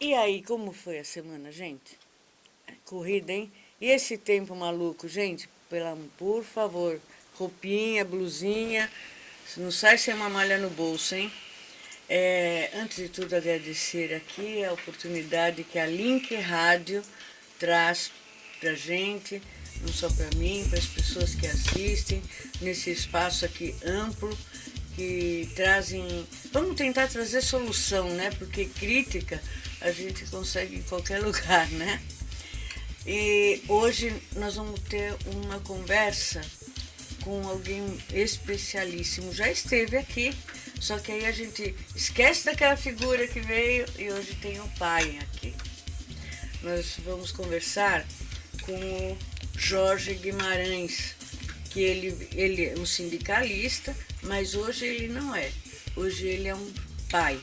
E aí, como foi a semana, gente? Corrida, hein? E esse tempo maluco, gente? Por favor, roupinha, blusinha, não sai sem uma malha no bolso, hein? Antes de tudo, agradecer aqui a oportunidade que a Link Rádio traz pra gente, não só para mim, para as pessoas que assistem, nesse espaço aqui amplo, que trazem... Vamos tentar trazer solução, né? Porque crítica a gente consegue em qualquer lugar, né? E hoje nós vamos ter uma conversa com alguém especialíssimo. Já esteve aqui, só que aí a gente esquece daquela figura que veio e hoje tem o pai aqui. Nós vamos conversar com o Jorge Guimarães, que ele é um sindicalista, mas hoje ele não é. Hoje ele é um pai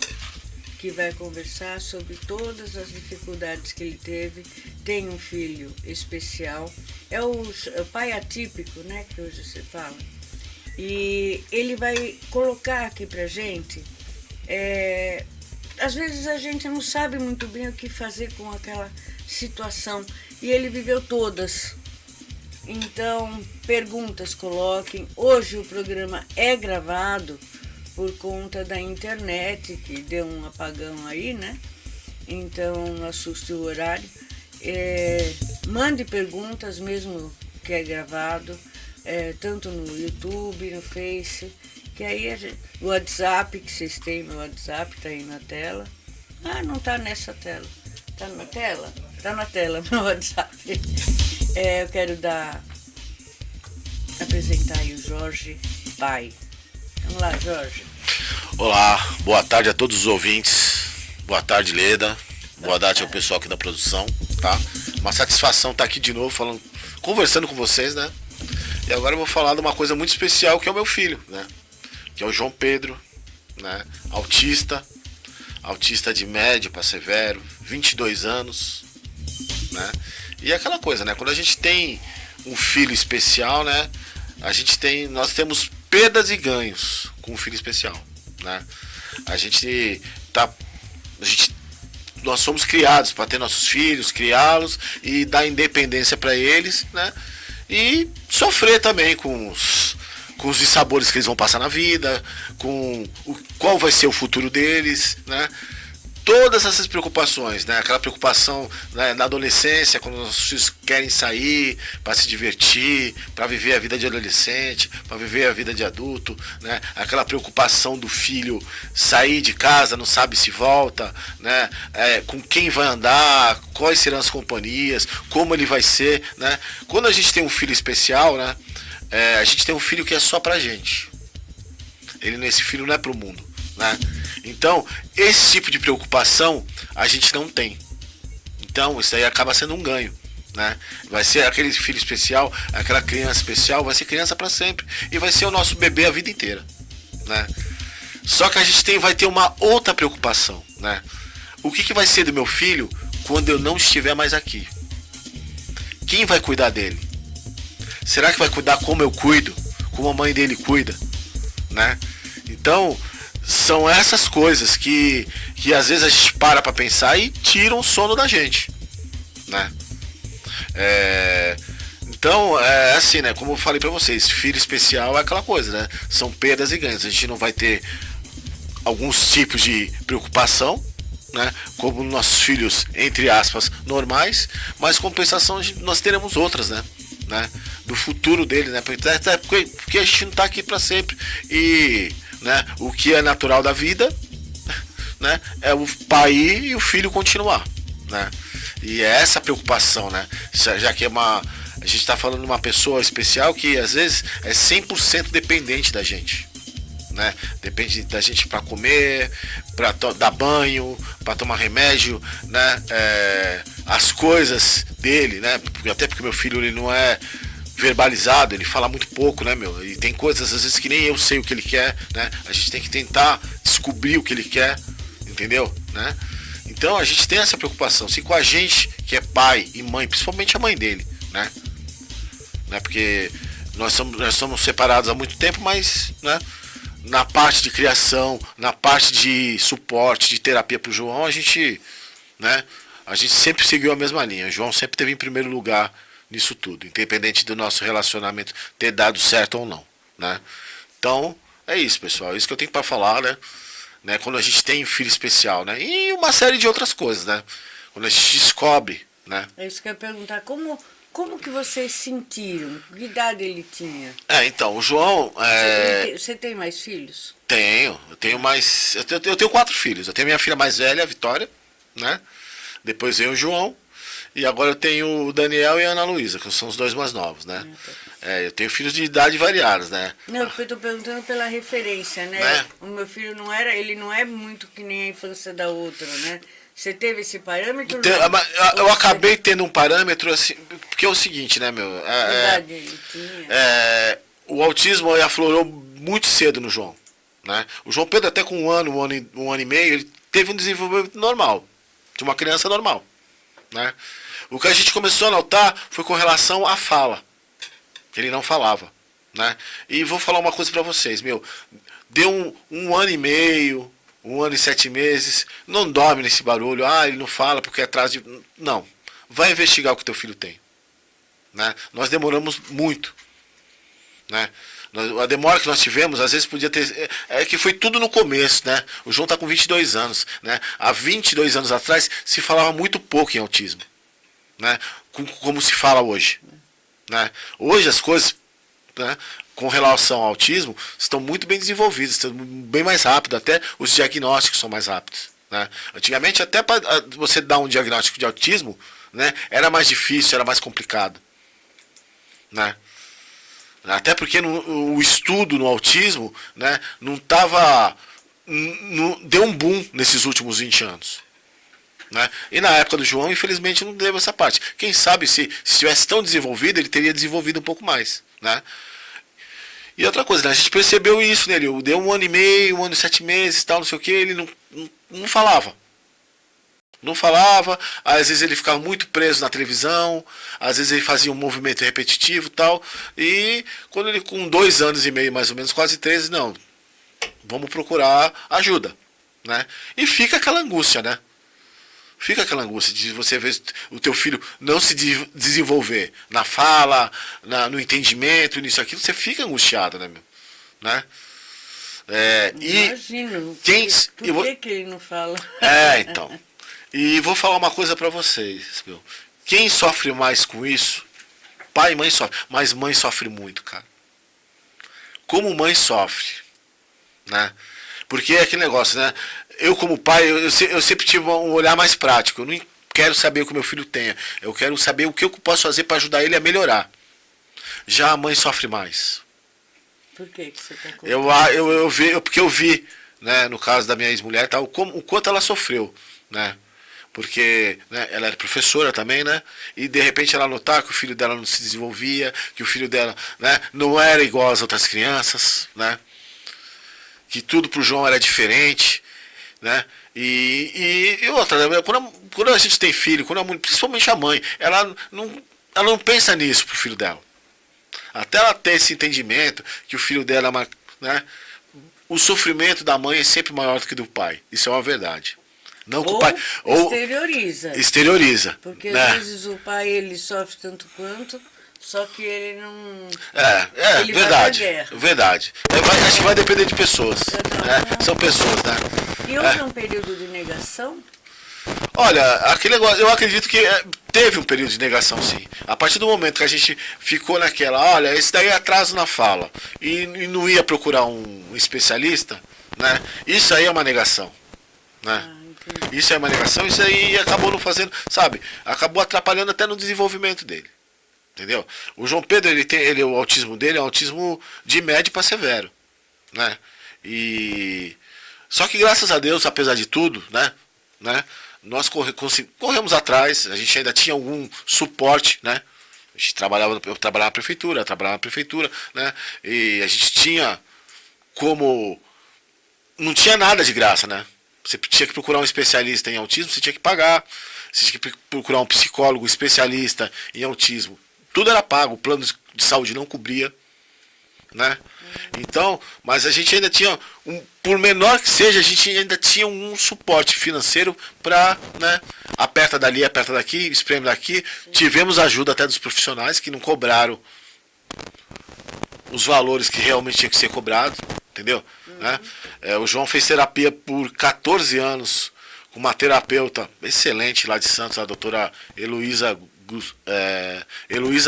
que vai conversar sobre todas as dificuldades que ele teve. Tem um filho especial, é o pai atípico, né, que hoje se fala. E ele vai colocar aqui pra gente, às vezes a gente não sabe muito bem o que fazer com aquela situação, e ele viveu todas. Então, perguntas coloquem. Hoje o programa é gravado por conta da internet, que deu um apagão aí, né? Então, assuste o horário. Mande perguntas, mesmo que é gravado, tanto no YouTube, no Face, que aí o WhatsApp, que vocês têm, meu WhatsApp tá aí na tela. Ah, não tá nessa tela. Tá na tela? Tá na tela, meu WhatsApp. Eu quero apresentar aí o Jorge Pai. Vamos lá, Jorge. Olá, boa tarde a todos os ouvintes. Boa tarde, Leda. Boa tarde ao pessoal aqui da produção, tá? Uma satisfação estar aqui de novo, conversando com vocês, né? E agora eu vou falar de uma coisa muito especial, que é o meu filho, né? Que é o João Pedro, né? Autista de médio para severo, 22 anos, né? E é aquela coisa, né? Quando a gente tem um filho especial, né? Nós temos perdas e ganhos com um filho especial, né? Nós somos criados para ter nossos filhos, criá-los e dar independência para eles, né? E sofrer também com os dissabores que eles vão passar na vida, qual vai ser o futuro deles, né? Todas essas preocupações, né? Aquela preocupação, né, na adolescência, quando os filhos querem sair para se divertir, para viver a vida de adolescente, para viver a vida de adulto, né? Aquela preocupação do filho sair de casa, não sabe se volta, né? Com quem vai andar, quais serão as companhias, como ele vai ser, né? Quando a gente tem um filho especial, né? A gente tem um filho que é só pra gente. Esse filho não é pro mundo, né? Então, esse tipo de preocupação a gente não tem. Então, isso aí acaba sendo um ganho, né? Vai ser aquele filho especial, aquela criança especial, vai ser criança para sempre e vai ser o nosso bebê a vida inteira, né? Só que a gente vai ter uma outra preocupação, né? O que vai ser do meu filho quando eu não estiver mais aqui? Quem vai cuidar dele? Será que vai cuidar como eu cuido? Como a mãe dele cuida, né? Então, são essas coisas que às vezes a gente para pensar e tiram o sono da gente, né? Então, assim, né? Como eu falei pra vocês, filho especial é aquela coisa, né? São perdas e ganhos. A gente não vai ter alguns tipos de preocupação, né? Como nossos filhos, entre aspas, normais, mas compensação nós teremos outras, né? Do futuro dele, né? Porque a gente não tá aqui pra sempre e... né? O que é natural da vida, né? É o pai e o filho continuar, né? E é essa preocupação, né? Já que a gente está falando de uma pessoa especial que às vezes é 100% dependente da gente, né? Depende da gente para comer, para dar banho, para tomar remédio, né? As coisas dele, né? Até porque meu filho ele não é verbalizado, ele fala muito pouco, né, meu? E tem coisas às vezes que nem eu sei o que ele quer, né? A gente tem que tentar descobrir o que ele quer, entendeu? Né? Então a gente tem essa preocupação. Se com a gente, que é pai e mãe, principalmente a mãe dele, né? Porque nós somos separados há muito tempo, mas, né? Na parte de criação, na parte de suporte, de terapia pro João, a gente, né? A gente sempre seguiu a mesma linha. O João sempre teve em primeiro lugar nisso tudo, independente do nosso relacionamento ter dado certo ou não, né? Então, é isso, pessoal. É isso que eu tenho para falar, né? Quando a gente tem um filho especial, né? E uma série de outras coisas, né? Quando a gente descobre, né? É isso que eu ia perguntar. Como que vocês sentiram? Que idade ele tinha? Então, o João... Você tem mais filhos? Eu tenho mais... Eu tenho 4 filhos. Eu tenho minha filha mais velha, a Vitória, né? Depois veio o João. E agora eu tenho o Daniel e a Ana Luísa, que são os 2 mais novos, né? Eu tenho filhos de idade variadas, né? Não, porque eu tô perguntando pela referência, né? O meu filho ele não é muito que nem a infância da outra, né? Você teve esse parâmetro? Eu acabei tendo um parâmetro assim, porque é o seguinte, né, meu? Que idade ele tinha? O autismo aflorou muito cedo no João, né? O João Pedro até com um ano e meio, ele teve um desenvolvimento normal, de uma criança normal, né? O que a gente começou a notar foi com relação à fala. Ele não falava, né? E vou falar uma coisa pra vocês, meu. Deu um ano e meio, 1 ano e 7 meses, não dorme nesse barulho. Ele não fala porque é atrás de... Não. Vai investigar o que teu filho tem, né? Nós demoramos muito, né? A demora que nós tivemos, às vezes podia ter... É que foi tudo no começo, né? O João tá com 22 anos, né? Há 22 anos atrás se falava muito pouco em autismo, né? Como se fala hoje, né? Hoje as coisas, né, com relação ao autismo estão muito bem desenvolvidas, estão bem mais rápido, até os diagnósticos são mais rápidos, né? Antigamente até para você dar um diagnóstico de autismo, né, era mais difícil, era mais complicado, né? Até porque o estudo no autismo, né, não estava... Deu um boom nesses últimos 20 anos. Né? E na época do João, infelizmente, não deu essa parte. Quem sabe se estivesse tão desenvolvido, ele teria desenvolvido um pouco mais, né? E outra coisa, né? A gente percebeu isso nele. Deu 1 ano e meio, 1 ano e 7 meses, tal, não sei o que, ele não falava. Não falava, às vezes ele ficava muito preso na televisão, às vezes ele fazia um movimento repetitivo e tal. E quando ele, com 2 anos e meio, mais ou menos, quase 3, não, vamos procurar ajuda, né? E fica aquela angústia, né? Fica aquela angústia de você ver o teu filho não se desenvolver na fala, no entendimento, nisso aquilo, você fica angustiado, né, meu? Né? Imagino. Por que ele não fala? Então. E vou falar uma coisa pra vocês, meu. Quem sofre mais com isso, pai e mãe sofrem, mas mãe sofre muito, cara. Como mãe sofre, né? Porque é aquele negócio, né? Eu como pai, eu sempre tive um olhar mais prático. Eu não quero saber o que meu filho tenha. Eu quero saber o que eu posso fazer para ajudar ele a melhorar. Já a mãe sofre mais. Por que você está contando? Porque eu vi, né, no caso da minha ex-mulher, tá, o quanto ela sofreu, né? Porque, né, ela era professora também, né? E de repente ela notar que o filho dela não se desenvolvia, que o filho dela, né, não era igual às outras crianças, né? Que tudo pro João era diferente, né? E outra, quando a gente tem filho, principalmente a mãe, ela não pensa nisso pro filho dela. Até ela ter esse entendimento que o filho dela é uma, né? O sofrimento da mãe é sempre maior do que do pai. Isso é uma verdade. Não que o pai exterioriza. Porque né? às vezes o pai ele sofre tanto quanto, só que ele não. Ele verdade. vai pra guerra. Verdade. Acho que vai depender de pessoas. Né? São pessoas, né? E houve um período de negação? Olha, aquele negócio, eu acredito que teve um período de negação, sim. A partir do momento que a gente ficou naquela, olha, esse daí é atraso na fala, e não ia procurar um especialista, né? Isso aí é uma negação, né? Isso é uma negação, isso aí acabou não fazendo, sabe? Acabou atrapalhando até no desenvolvimento dele. Entendeu? O João Pedro, o autismo dele é um autismo de médio para severo, né? E só que graças a Deus, apesar de tudo, né? Nós corremos atrás, a gente ainda tinha algum suporte, né? A gente eu trabalhava na prefeitura, né? E a gente tinha como... Não tinha nada de graça, né? Você tinha que procurar um especialista em autismo, você tinha que pagar. Você tinha que procurar um psicólogo especialista em autismo. Tudo era pago, o plano de saúde não cobria, né? Então, mas a gente ainda tinha, por menor que seja, a gente ainda tinha um suporte financeiro para, né, aperta dali, aperta daqui, espreme daqui. Sim. Tivemos ajuda até dos profissionais que não cobraram os valores que realmente tinha que ser cobrado, entendeu? Né? O João fez terapia por 14 anos com uma terapeuta excelente lá de Santos, a doutora Heloísa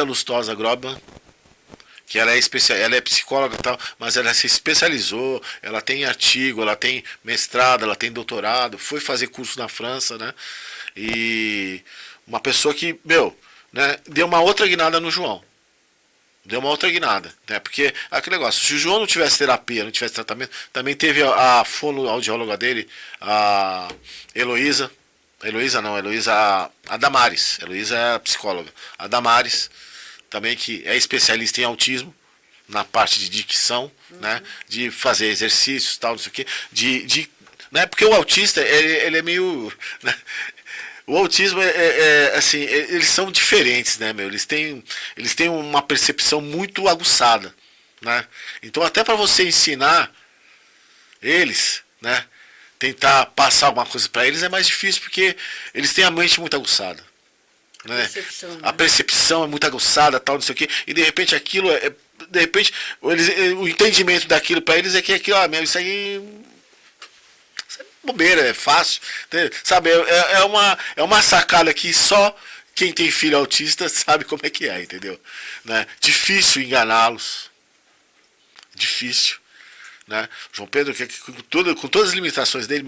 Lustosa Grobman, que ela é psicóloga e tal, mas ela se especializou, ela tem artigo, ela tem mestrado, ela tem doutorado, foi fazer curso na França, né? E uma pessoa que, né, deu uma outra guinada no João. Deu uma outra guinada, né? Porque aquele negócio, se o João não tivesse terapia, não tivesse tratamento, também teve a fonoaudióloga dele, a Heloísa, a Damares. Heloísa é a psicóloga. A Damares, também, que é especialista em autismo, na parte de dicção, né? De fazer exercícios, tal, não sei o quê. Né? Porque o autista, ele é meio... Né? O autismo assim, eles são diferentes, né, meu? Eles têm uma percepção muito aguçada, né? Então até para você ensinar eles, né, tentar passar alguma coisa para eles é mais difícil porque eles têm a mente muito aguçada, né? A percepção é muito aguçada, tal, não sei o quê, e de repente aquilo de repente o entendimento daquilo para eles é que aquilo, isso aí bobeira, é fácil, sabe, é uma sacada que só quem tem filho autista sabe como é que é, entendeu? Né? Difícil enganá-los, difícil, né? João Pedro, com todas as limitações dele,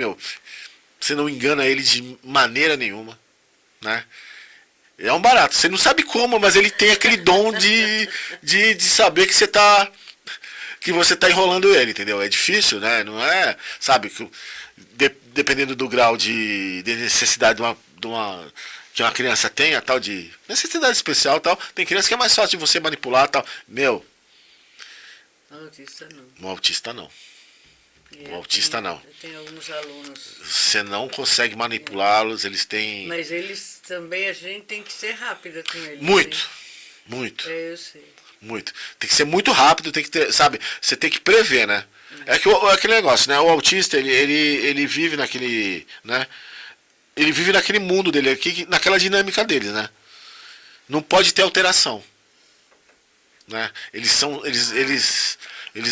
você não engana ele de maneira nenhuma, né? É um barato, você não sabe como, mas ele tem aquele dom de saber que você tá enrolando ele, entendeu? É difícil, né? Não é, sabe, dependendo do grau de necessidade que uma criança tenha, tal, de necessidade especial, tal, tem criança que é mais fácil de você manipular, tal. Autista não. No autista não. O autista não. Eu tenho alguns alunos. Você não consegue manipulá-los, eles têm... Mas eles também, a gente tem que ser rápida com eles. Muito, né? muito. Eu sei. Muito. Tem que ser muito rápido, tem que ter, sabe, você tem que prever, né? É aquele negócio, né? O autista, ele vive naquele, né? Ele vive naquele mundo dele, naquela dinâmica dele, né? Não pode ter alteração, né? Eles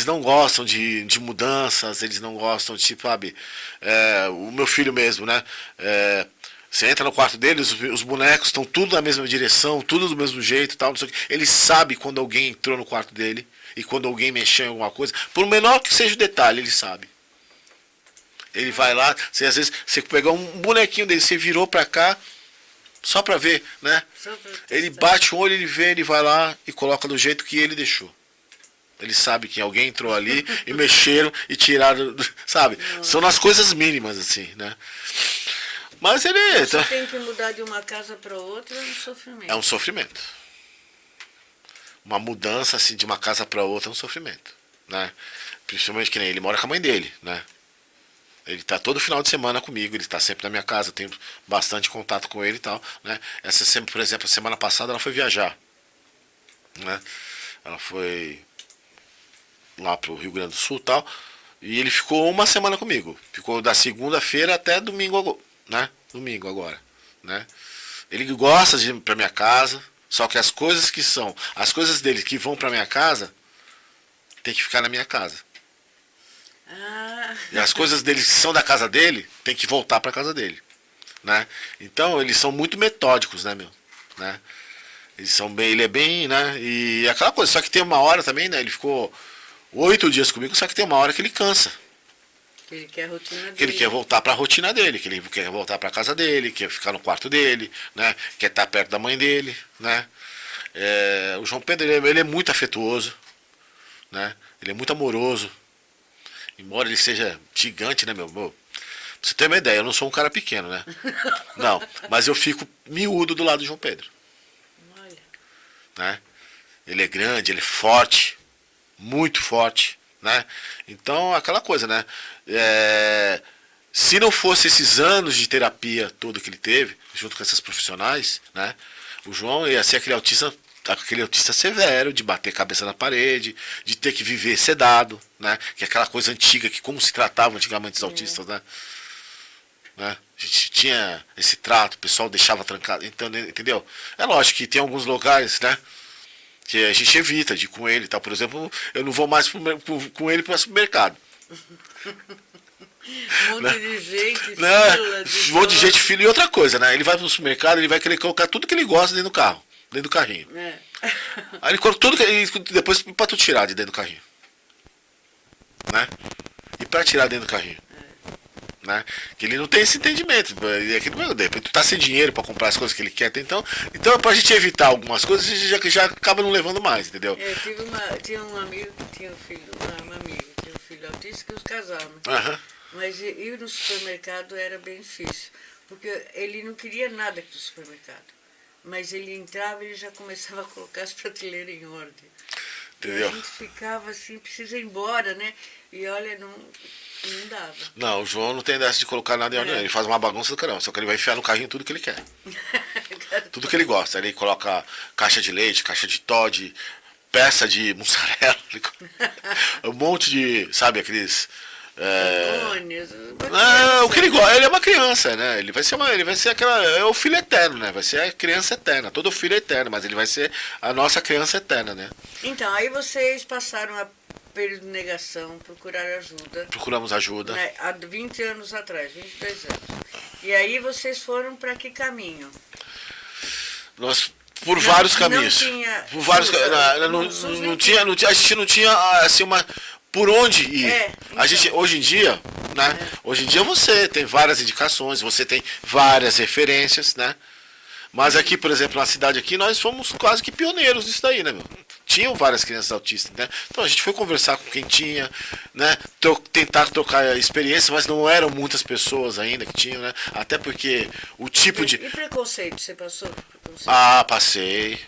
não gostam de mudanças, eles não gostam de, sabe, o meu filho mesmo, né? Você entra no quarto dele, os bonecos estão tudo na mesma direção, tudo do mesmo jeito, tal, não sei o quê. Ele sabe quando alguém entrou no quarto dele e quando alguém mexeu em alguma coisa, por menor que seja o detalhe, ele sabe. Ele vai lá, às vezes você pegou um bonequinho dele, você virou pra cá, só pra ver, né? Ele bate o olho, ele vê, ele vai lá e coloca do jeito que ele deixou. Ele sabe que alguém entrou ali e mexeram e tiraram, sabe? São nas coisas mínimas, assim, né? Mas ele... Você tem que mudar de uma casa para outra, é um sofrimento. É um sofrimento. Uma mudança, assim, de uma casa para outra é um sofrimento, né? Principalmente que nem ele mora com a mãe dele, né? Ele tá todo final de semana comigo, ele tá sempre na minha casa, eu tenho bastante contato com ele e tal, né? Por exemplo, a semana passada ela foi viajar, né? Ela foi lá pro Rio Grande do Sul e tal, e ele ficou uma semana comigo. Ficou da segunda-feira até domingo, né? Domingo agora, né? Ele gosta de ir pra minha casa, só que as coisas dele que vão pra minha casa, tem que ficar na minha casa. E as coisas dele que são da casa dele, tem que voltar pra casa dele, né? Então eles são muito metódicos, né, né? Ele é bem, né? E aquela coisa, só que tem uma hora também, né? Ele ficou 8 dias comigo, só que tem uma hora que ele cansa. Que ele quer a rotina dele. Que ele quer voltar para a rotina dele, que ele quer voltar para a casa dele, quer ficar no quarto dele, né? Quer estar perto da mãe dele, né? O João Pedro, ele é muito afetuoso, né? Ele é muito amoroso. Embora ele seja gigante, né, pra você ter uma ideia, eu não sou um cara pequeno, né? Não, mas eu fico miúdo do lado do João Pedro. Olha. Né? Ele é grande, ele é forte, muito forte, né? Então, aquela coisa, né? Se não fosse esses anos de terapia todo que ele teve, junto com essas profissionais, né? O João ia ser aquele autista severo, de bater cabeça na parede, de ter que viver sedado, né? Que é aquela coisa antiga, que como se tratava antigamente os autistas, né? né? A gente tinha esse trato, o pessoal deixava trancado, então, entendeu? É lógico que tem alguns lugares, né? Que a gente evita de ir com ele, tá? Por exemplo, eu não vou mais com ele para o supermercado. Um monte de gente, Né? fila, Um monte de gente, filho. E outra coisa, né? Ele vai pro supermercado, ele vai querer colocar tudo que ele gosta dentro do carro, dentro do carrinho. É. Aí ele coloca tudo que ele, depois pra tu tirar de dentro do carrinho. Né? E pra tirar dentro do carrinho. Né? Que ele não tem esse entendimento. É aquele, de repente tu tá sem dinheiro pra comprar as coisas que ele quer. Então pra gente evitar algumas coisas, a gente já acaba não levando mais, entendeu? Tinha um amigo que tinha um filho, uma amiga, tinha um filho autista que os casavam. Aham. Mas ir no supermercado era bem difícil, porque ele não queria nada do supermercado. Mas ele entrava e ele já começava a colocar as prateleiras em ordem. Entendeu? E a gente ficava assim, precisa ir embora, né? E olha, não dava. Não, o João não tem dessa de colocar nada em ordem, ele faz uma bagunça do caramba, só que ele vai enfiar no carrinho tudo que ele quer. Tudo que ele gosta. Aí ele coloca caixa de leite, caixa de Toddy, peça de mussarela, um monte de, sabe, aqueles... Não, o que ele gosta, ele é uma criança, né? Ele vai ser aquela, é o filho eterno, né? Vai ser a criança eterna, todo filho é eterno, mas ele vai ser a nossa criança eterna, né? Então, aí vocês passaram a período de negação, procuraram ajuda. Procuramos ajuda. Né, há 20 anos atrás, 22 anos. E aí vocês foram para que caminho? Nós por vários caminhos. Não tinha por vários, SUS, não tinha, a gente não tinha assim uma por onde ir. Então. A gente hoje em dia, né? Hoje em dia você tem várias indicações, você tem várias referências, né? Mas aqui, por exemplo, na cidade aqui, nós fomos quase que pioneiros nisso daí, né, meu? Tinham várias crianças autistas, né? Então a gente foi conversar com quem tinha, né? Tentar trocar experiência, mas não eram muitas pessoas ainda que tinham, né? Até porque o tipo de... E preconceito, você passou por preconceito? Ah, passei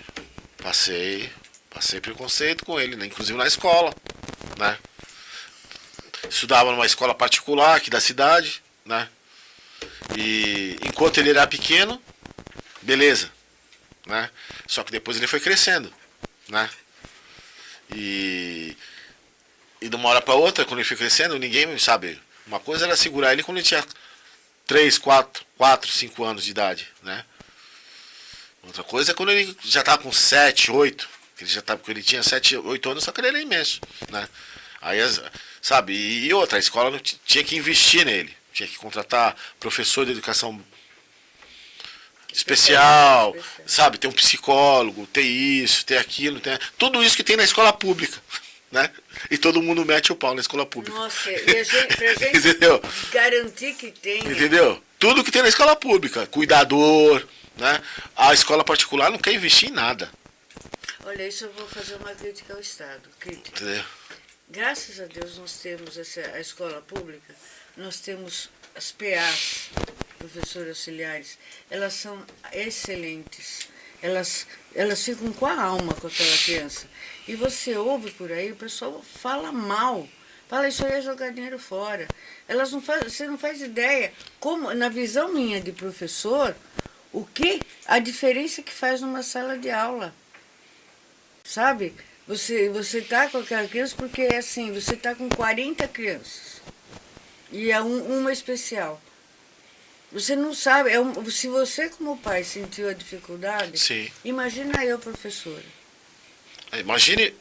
preconceito com ele, né? Inclusive na escola, né? Estudava numa escola particular aqui da cidade, né? E enquanto ele era pequeno, beleza, né? Só que depois ele foi crescendo, né? E de uma hora para outra, quando ele foi crescendo, ninguém sabe. Uma coisa era segurar ele quando ele tinha 3, 4, 5 anos de idade, né? Outra coisa é quando ele já estava com 7, 8, porque ele tinha 7, 8 anos, só que ele era imenso, né? Aí, sabe, e outra, a escola não tinha que investir nele, tinha que contratar professor de educação especial, sabe, ter um psicólogo, ter isso, ter aquilo, tudo isso que tem na escola pública, né? E todo mundo mete o pau na escola pública. Nossa, e pra gente entendeu? Garantir que tem. Entendeu? Tudo que tem na escola pública, cuidador, né? A escola particular não quer investir em nada. Olha, isso eu vou fazer uma crítica ao Estado. Crítica. Entendeu? Graças a Deus nós temos a escola pública, nós temos as PAs, professores auxiliares, elas são excelentes. Elas ficam com a alma com aquela criança. E você ouve por aí, o pessoal fala mal. Fala, isso aí é jogar dinheiro fora. Você não faz ideia, como, na visão minha de professor, a diferença que faz numa sala de aula. Sabe? Você está com aquela criança porque é assim, você está com 40 crianças. E é uma especial. Você não sabe, se você como pai sentiu a dificuldade, sim, imagina eu, professora. Imagine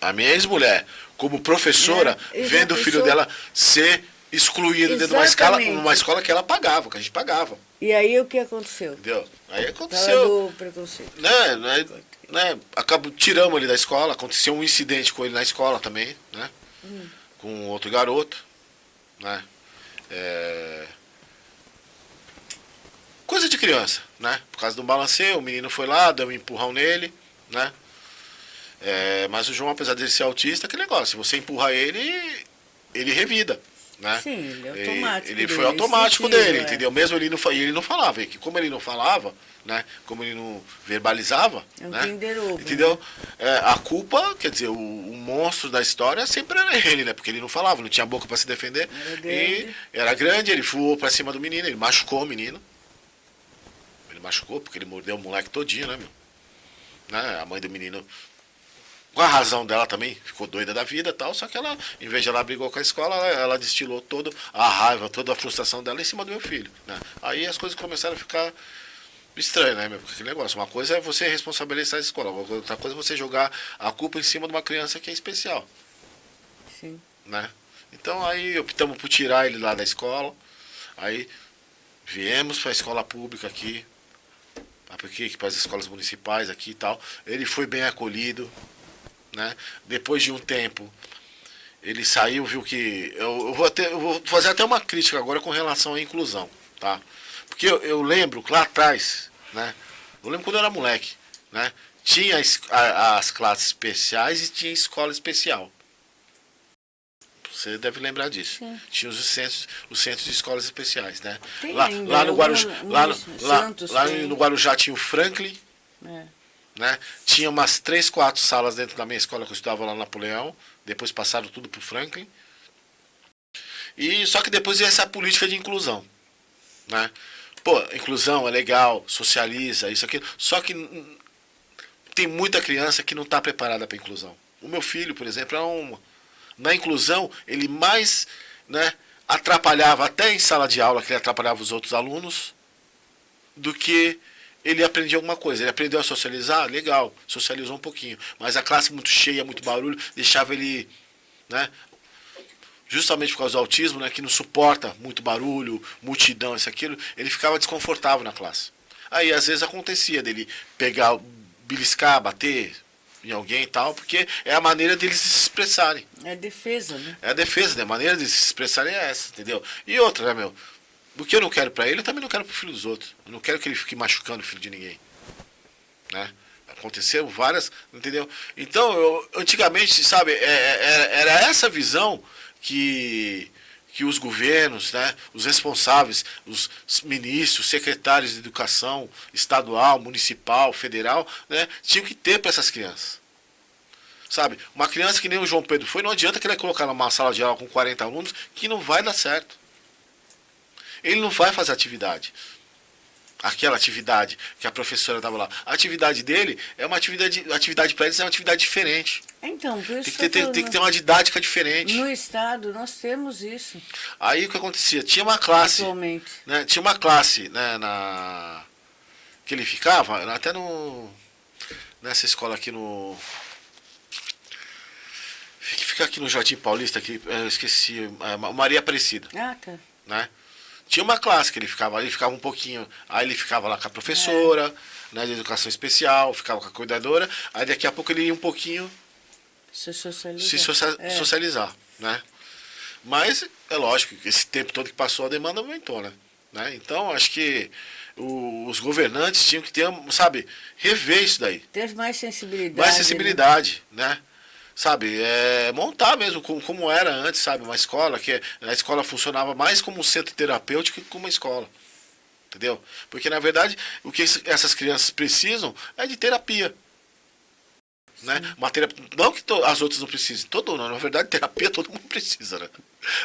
a minha ex-mulher como professora, vendo o filho dela ser excluído dentro de uma escola que ela pagava, que a gente pagava. E aí o que aconteceu? Entendeu? Aí aconteceu. Do preconceito. Tiramos ele da escola, aconteceu um incidente com ele na escola também, né? Com outro garoto, né? Coisa de criança, né? Por causa do balanceio, o menino foi lá, deu um empurrão nele, né? Mas o João, apesar de ele ser autista, aquele negócio, se você empurra ele, ele revida, né? Sim, ele é automático. Ele foi automático dele, entendeu? Mesmo ele não falava, que como ele não falava, né? Como ele não verbalizava, né? Entendeu? A culpa, quer dizer, o monstro da história sempre era ele, né? Porque ele não falava, não tinha boca para se defender. Era grande, ele voou para cima do menino, ele machucou o menino. Ele machucou porque ele mordeu o moleque todinho, né, meu? Né? A mãe do menino com a razão dela também, ficou doida da vida e tal, só que ela, em vez de ela brigou com a escola, ela destilou toda a raiva, toda a frustração dela em cima do meu filho, né? Aí as coisas começaram a ficar estranhas, né, meu? Porque aquele negócio, uma coisa é você responsabilizar a escola, outra coisa é você jogar a culpa em cima de uma criança que é especial. Sim. Né? Então aí optamos por tirar ele lá da escola, aí viemos para a escola pública aqui, para as escolas municipais aqui e tal. Ele foi bem acolhido, né? Depois de um tempo, ele saiu, viu que. Eu vou fazer até uma crítica agora com relação à inclusão, tá? Porque eu lembro que lá atrás, né? Eu lembro quando eu era moleque, né? Tinha as classes especiais e tinha escola especial. Você deve lembrar disso. Sim. Tinha os centros de escolas especiais, né? Tem lá, ainda, lá no Guarujá, lá tem. no Guarujá tinha o Franklin, né? Tinha umas 3, 4 salas dentro da minha escola que eu estudava lá no Napoleão. Depois passaram tudo pro Franklin. E só que depois ia essa política de inclusão, né? Pô, inclusão é legal, socializa, isso aqui. Só que tem muita criança que não está preparada para inclusão. O meu filho, por exemplo, na inclusão, ele mais, né, atrapalhava, até em sala de aula, que ele atrapalhava os outros alunos, do que ele aprendia alguma coisa. Ele aprendeu a socializar, legal, socializou um pouquinho. Mas a classe muito cheia, muito barulho, deixava ele, né, justamente por causa do autismo, né, que não suporta muito barulho, multidão, isso, aquilo, ele ficava desconfortável na classe. Aí, às vezes, acontecia dele pegar, beliscar, bater em alguém e tal, porque é a maneira deles se expressarem. É defesa, né? É a defesa, né? A maneira de se expressarem é essa, entendeu? E outra, né, meu? O que eu não quero pra ele, eu também não quero pro filho dos outros. Eu não quero que ele fique machucando o filho de ninguém. Né? Aconteceram várias, entendeu? Então, antigamente, sabe, era essa visão que os governos, né, os responsáveis, os ministros, secretários de educação estadual, municipal, federal, né, tinham que ter para essas crianças. Sabe, uma criança que nem o João Pedro foi, não adianta que ele colocar numa sala de aula com 40 alunos, que não vai dar certo. Ele não vai fazer atividade. Aquela atividade que a professora estava lá. A atividade dele é uma atividade para eles é uma atividade diferente. Então, por isso tem que ter uma didática diferente. No estado nós temos isso. Aí o que acontecia? Tinha uma classe. Atualmente. Né, tinha uma classe, né, que ele ficava, até nessa escola aqui no. Fica aqui no Jardim Paulista, aqui, eu esqueci, Maria Aparecida. Ah, tá. Né? Tinha uma classe que ele ficava um pouquinho, aí ele ficava lá com a professora, né, de educação especial, ficava com a cuidadora, aí daqui a pouco ele ia um pouquinho se socializar, né? Mas é lógico que esse tempo todo que passou a demanda aumentou, né? Então acho que os governantes tinham que ter, sabe, rever isso daí. Ter mais sensibilidade. Mais sensibilidade, né? Sabe, montar mesmo como era antes, sabe, uma escola, que a escola funcionava mais como um centro terapêutico que como uma escola, entendeu? Porque, na verdade, o que essas crianças precisam é de terapia, né? Uma terapia, não que as outras não precisem, na verdade, terapia todo mundo precisa, né?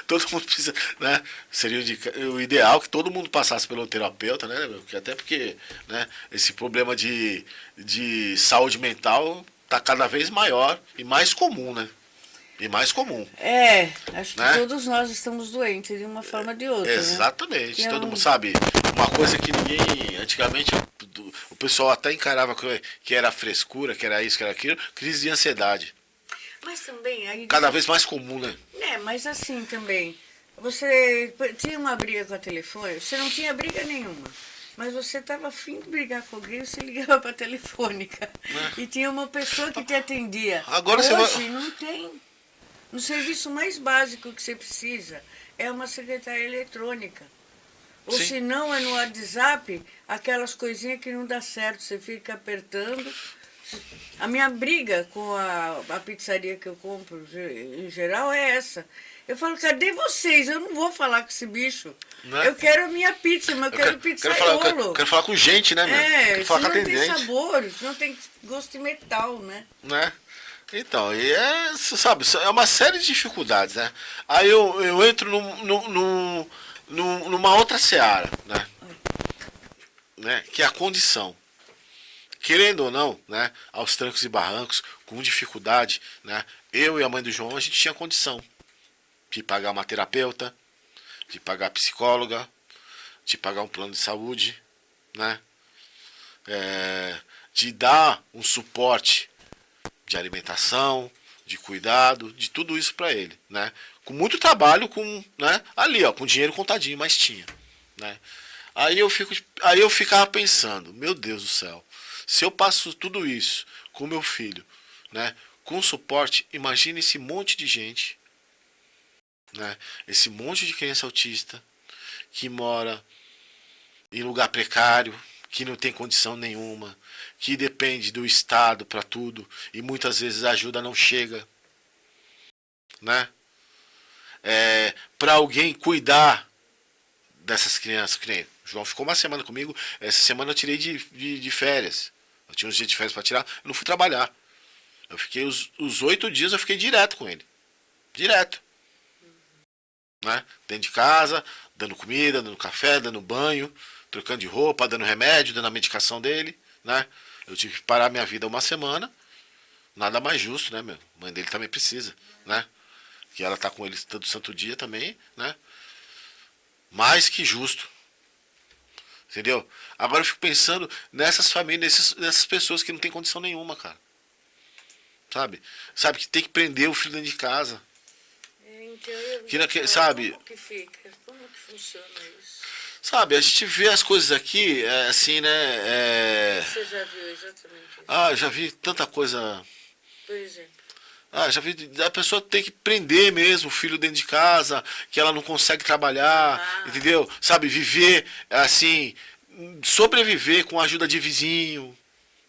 Todo mundo precisa, né? Seria o ideal que todo mundo passasse pelo terapeuta, né? Até porque, né, esse problema de saúde mental está cada vez maior e mais comum, né? E mais comum. Acho que né? todos nós estamos doentes de uma forma ou de outra. Exatamente. Né? Todo mundo sabe. Uma coisa que ninguém. Antigamente o pessoal até encarava que era frescura, que era isso, que era aquilo, crise de ansiedade. Mas também. Aí, cada vez mais comum, né? Mas assim também. Você tinha uma briga com a telefone, você não tinha briga nenhuma. Mas você estava afim de brigar com alguém, você ligava para a telefônica. E tinha uma pessoa que te atendia. Agora Hoje não tem. O serviço mais básico que você precisa é uma secretária eletrônica. Ou se não, é no WhatsApp, aquelas coisinhas que não dá certo. Você fica apertando. A minha briga com a pizzaria que eu compro, em geral, é essa. Eu falo, cadê vocês? Eu não vou falar com esse bicho. Né? Eu quero a minha pizza, mas eu quero pizzaiolo. Quero falar com gente, né, meu? Quero falar com não tem sabor, não tem gosto de metal, né? Então, e sabe, é uma série de dificuldades, né? Aí eu entro numa outra seara, né? Que é a condição. querendo ou não, né, aos trancos e barrancos, com dificuldade, né, eu e a mãe do João, a gente tinha condição de pagar uma terapeuta, de pagar psicóloga, de pagar um plano de saúde, né, de dar um suporte de alimentação, de cuidado, de tudo isso para ele, né, com muito trabalho, com, né, ali, ó, com dinheiro contadinho, mas tinha, né. Aí eu ficava pensando, meu Deus do céu, se eu passo tudo isso com meu filho, né, com suporte, imagine esse monte de gente, né, esse monte de criança autista que mora em lugar precário, que não tem condição nenhuma, que depende do Estado para tudo e muitas vezes a ajuda não chega, né? Para alguém cuidar dessas crianças, que nem o João ficou uma semana comigo, essa semana eu tirei de férias, eu tinha uns dias de férias para tirar, eu não fui trabalhar, eu fiquei os 8 dias, eu fiquei direto com ele, direto, né? Dentro de casa, dando comida, dando café, dando banho, trocando de roupa, dando remédio, dando a medicação dele, né? Eu tive que parar minha vida uma semana, nada mais justo, né, meu? A mãe dele também precisa, né? Que ela tá com ele todo santo dia também, né? Mais que justo. Entendeu? Agora eu fico pensando nessas famílias, nessas pessoas que não tem condição nenhuma, cara. Sabe? Sabe que tem que prender o filho dentro de casa. Então, sabe? Como que fica? Como que funciona isso? Sabe, a gente vê as coisas aqui, assim, né? Você já viu exatamente isso? Ah, já vi tanta coisa. Por exemplo. Ah, já vi a pessoa ter que prender mesmo o filho dentro de casa, que ela não consegue trabalhar, entendeu? Sabe, viver assim, sobreviver com a ajuda de vizinho,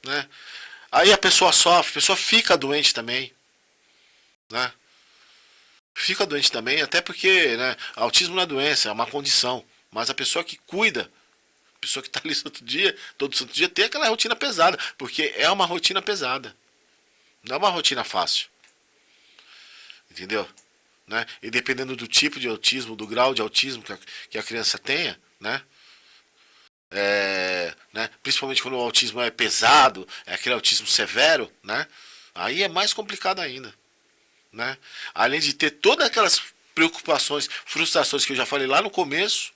né? Aí a pessoa sofre, a pessoa fica doente também, né? Fica doente também, até porque, né, autismo não é doença, é uma condição. Mas a pessoa que cuida, a pessoa que está ali todo santo dia, tem aquela rotina pesada, porque é uma rotina pesada. Não é uma rotina fácil. Entendeu? Né? E dependendo do tipo de autismo, do grau de autismo que a criança tenha, né? Né? Principalmente quando o autismo é pesado, é aquele autismo severo, né? Aí é mais complicado ainda, né? Além de ter todas aquelas preocupações, frustrações que eu já falei lá no começo,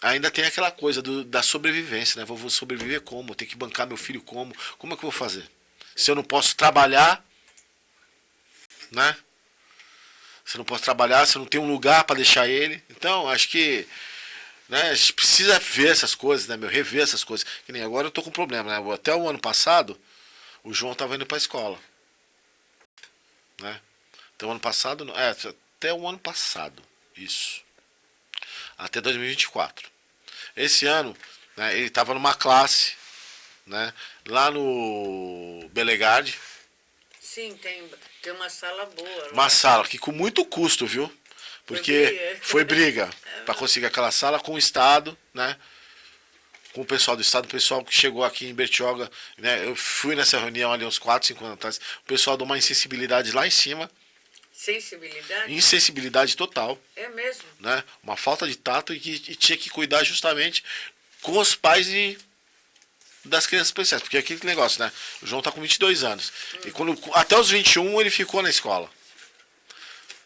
ainda tem aquela coisa da sobrevivência, né? Vou sobreviver como? Tenho que bancar meu filho como? Como é que eu vou fazer? Se eu não posso trabalhar, né? Se eu não posso trabalhar, se eu não tenho um lugar para deixar ele. Então, acho que, né, a gente precisa ver essas coisas, né, meu? Rever essas coisas. Que nem agora eu tô com problema, né? Até o ano passado, o João tava indo para a escola, né? Até o ano passado, até o ano passado, isso. Até 2024. Esse ano, né, ele estava numa classe, né, lá no Belegard. Sim, tem uma sala boa. Uma sala que com muito custo, viu? Porque foi briga para conseguir aquela sala com o Estado, né? Com o pessoal do Estado, o pessoal que chegou aqui em Bertioga, né? Eu fui nessa reunião ali uns 4, 5 anos atrás. O pessoal deu uma insensibilidade lá em cima. Sensibilidade? Insensibilidade total. É mesmo? Né? Uma falta de tato e tinha que cuidar justamente com os pais das crianças especiais. Porque é aquele negócio, né? O João tá com 22 anos. E até os 21 ele ficou na escola.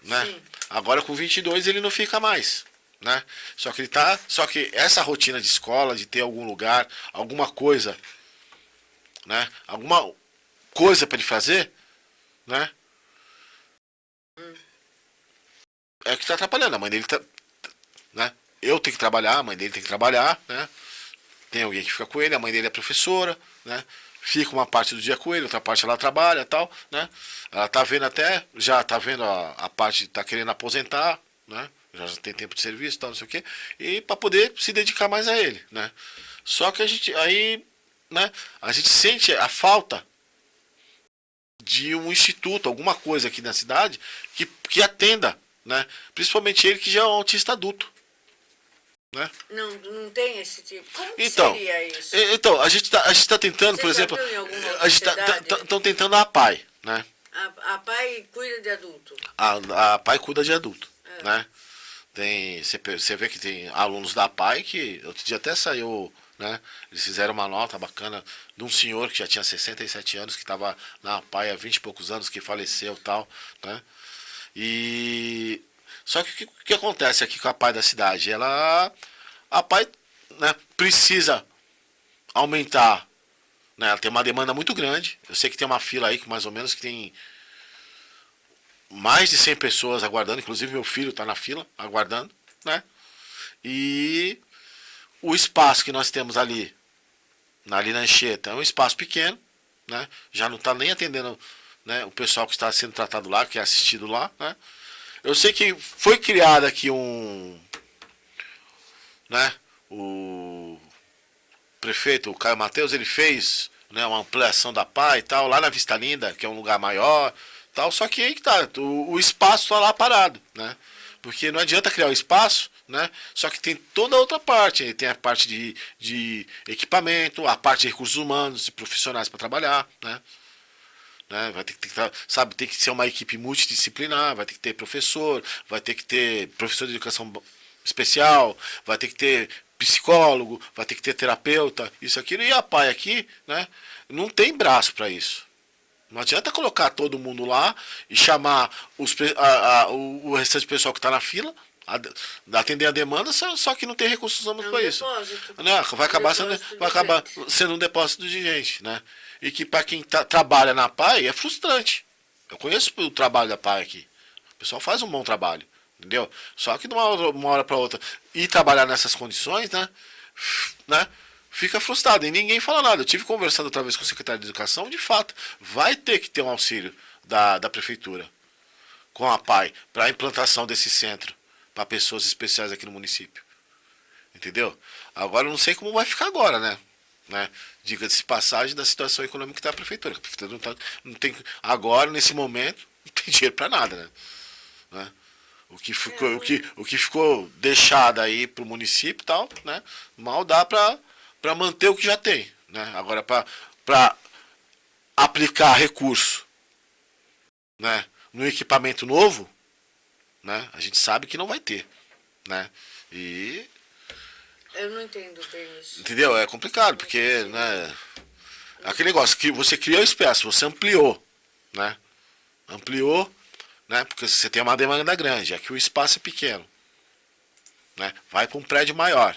Né? Sim. Agora com 22 ele não fica mais. Né? Só que essa rotina de escola, de ter algum lugar, alguma coisa, né? Alguma coisa para ele fazer, né? É o que tá atrapalhando. A mãe dele tá, né? Eu tenho que trabalhar, a mãe dele tem que trabalhar, né? Tem alguém que fica com ele, a mãe dele é professora, né? Fica uma parte do dia com ele, outra parte ela trabalha e tal, né? Ela tá vendo já tá vendo a parte, tá querendo aposentar, né? Já tem tempo de serviço e tal, não sei o quê. E para poder se dedicar mais a ele, né? Só que né? A gente sente a falta de um instituto, alguma coisa aqui na cidade que atenda, né? Principalmente ele que já é um autista adulto. Né? Não tem esse tipo. Como então, seria isso? Então, a gente tá tentando, Você por exemplo, a gente estão tentando a PAI, né? A PAI cuida de adulto. A PAI cuida de adulto, né? Você vê que tem alunos da PAI que outro dia até saiu né? Eles fizeram uma nota bacana de um senhor que já tinha 67 anos, que estava na APAE há 20 e poucos anos, que faleceu e tal, né? E só que o que acontece aqui com a APAE da cidade? A APAE, né, precisa aumentar, né? Ela tem uma demanda muito grande. Eu sei que tem uma fila aí que mais ou menos que tem mais de 100 pessoas aguardando, inclusive meu filho está na fila aguardando, né? E o espaço que nós temos ali na Anchieta é um espaço pequeno, né? Já não está nem atendendo, né, o pessoal que está sendo tratado lá, que é assistido lá, né? Eu sei que foi criado aqui né, o prefeito, o Caio Mateus, ele fez, né, uma ampliação da PA e tal, lá na Vista Linda, que é um lugar maior, tal, só que aí que tá, o espaço está lá parado, né? Porque não adianta criar o espaço, né? Só que tem toda a outra parte. Tem a parte de equipamento, a parte de recursos humanos, e profissionais para trabalhar, né? Vai ter que sabe, tem que ser uma equipe multidisciplinar, vai ter que ter professor, vai ter que ter professor de educação especial, vai ter que ter psicólogo, vai ter que ter terapeuta, isso aquilo. E a PAI aqui, né, não tem braço para isso. Não adianta colocar todo mundo lá e chamar o restante do pessoal que está na fila, atender a demanda, só que não tem recursos humanos para isso. Não, vai acabar sendo um depósito de gente, né? E que para quem trabalha na PAI é frustrante. Eu conheço o trabalho da PAI aqui. O pessoal faz um bom trabalho, entendeu? Só que de uma hora para outra ir trabalhar nessas condições, né? Fica frustrado e ninguém fala nada. Eu tive conversando outra vez com o secretário de Educação, de fato, vai ter que ter um auxílio da prefeitura com a PAI para a implantação desse centro para pessoas especiais aqui no município. Entendeu? Agora eu não sei como vai ficar agora, né? Diga-se passagem da situação econômica que está a prefeitura. A prefeitura não tem, agora, nesse momento, não tem dinheiro para nada, né? O que ficou deixado aí para o município e tal, né? Mal dá para manter o que já tem, né? Agora, para aplicar recurso, né, no equipamento novo, né, a gente sabe que não vai ter, né? E eu não entendo bem isso. Entendeu? É complicado, porque, né, aquele negócio que você criou espaço, você ampliou, né? Ampliou, né? Porque você tem uma demanda grande, aqui o espaço é pequeno, né? Vai para um prédio maior,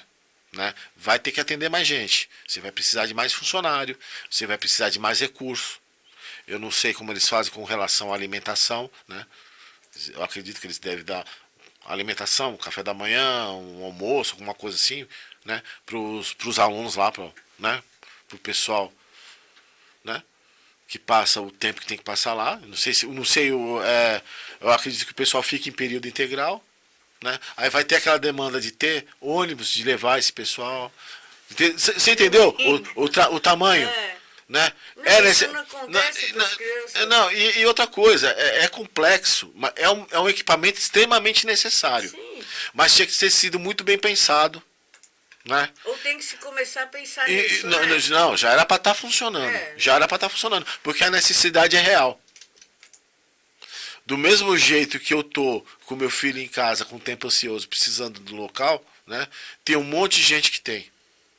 né? Vai ter que atender mais gente. Você vai precisar de mais funcionário, você vai precisar de mais recurso. Eu não sei como eles fazem com relação à alimentação, né? Eu acredito que eles devem dar alimentação, café da manhã, um almoço, alguma coisa assim, né? Para os alunos lá, né? Para o pessoal, né, que passa o tempo que tem que passar lá. Eu acredito que o pessoal fica em período integral, né? Aí vai ter aquela demanda de ter ônibus, de levar esse pessoal. Você entendeu o tamanho? Né? Isso não acontece com as crianças. E outra coisa, é complexo, é um equipamento extremamente necessário. Sim. Mas tinha que ter sido muito bem pensado. Né? Ou tem que se começar a pensar nisso. Não, já era para estar funcionando. Já era para estar funcionando. Porque a necessidade é real. Do mesmo jeito que eu tô com meu filho em casa, com tempo ansioso, precisando do local, né? Tem um monte de gente que tem.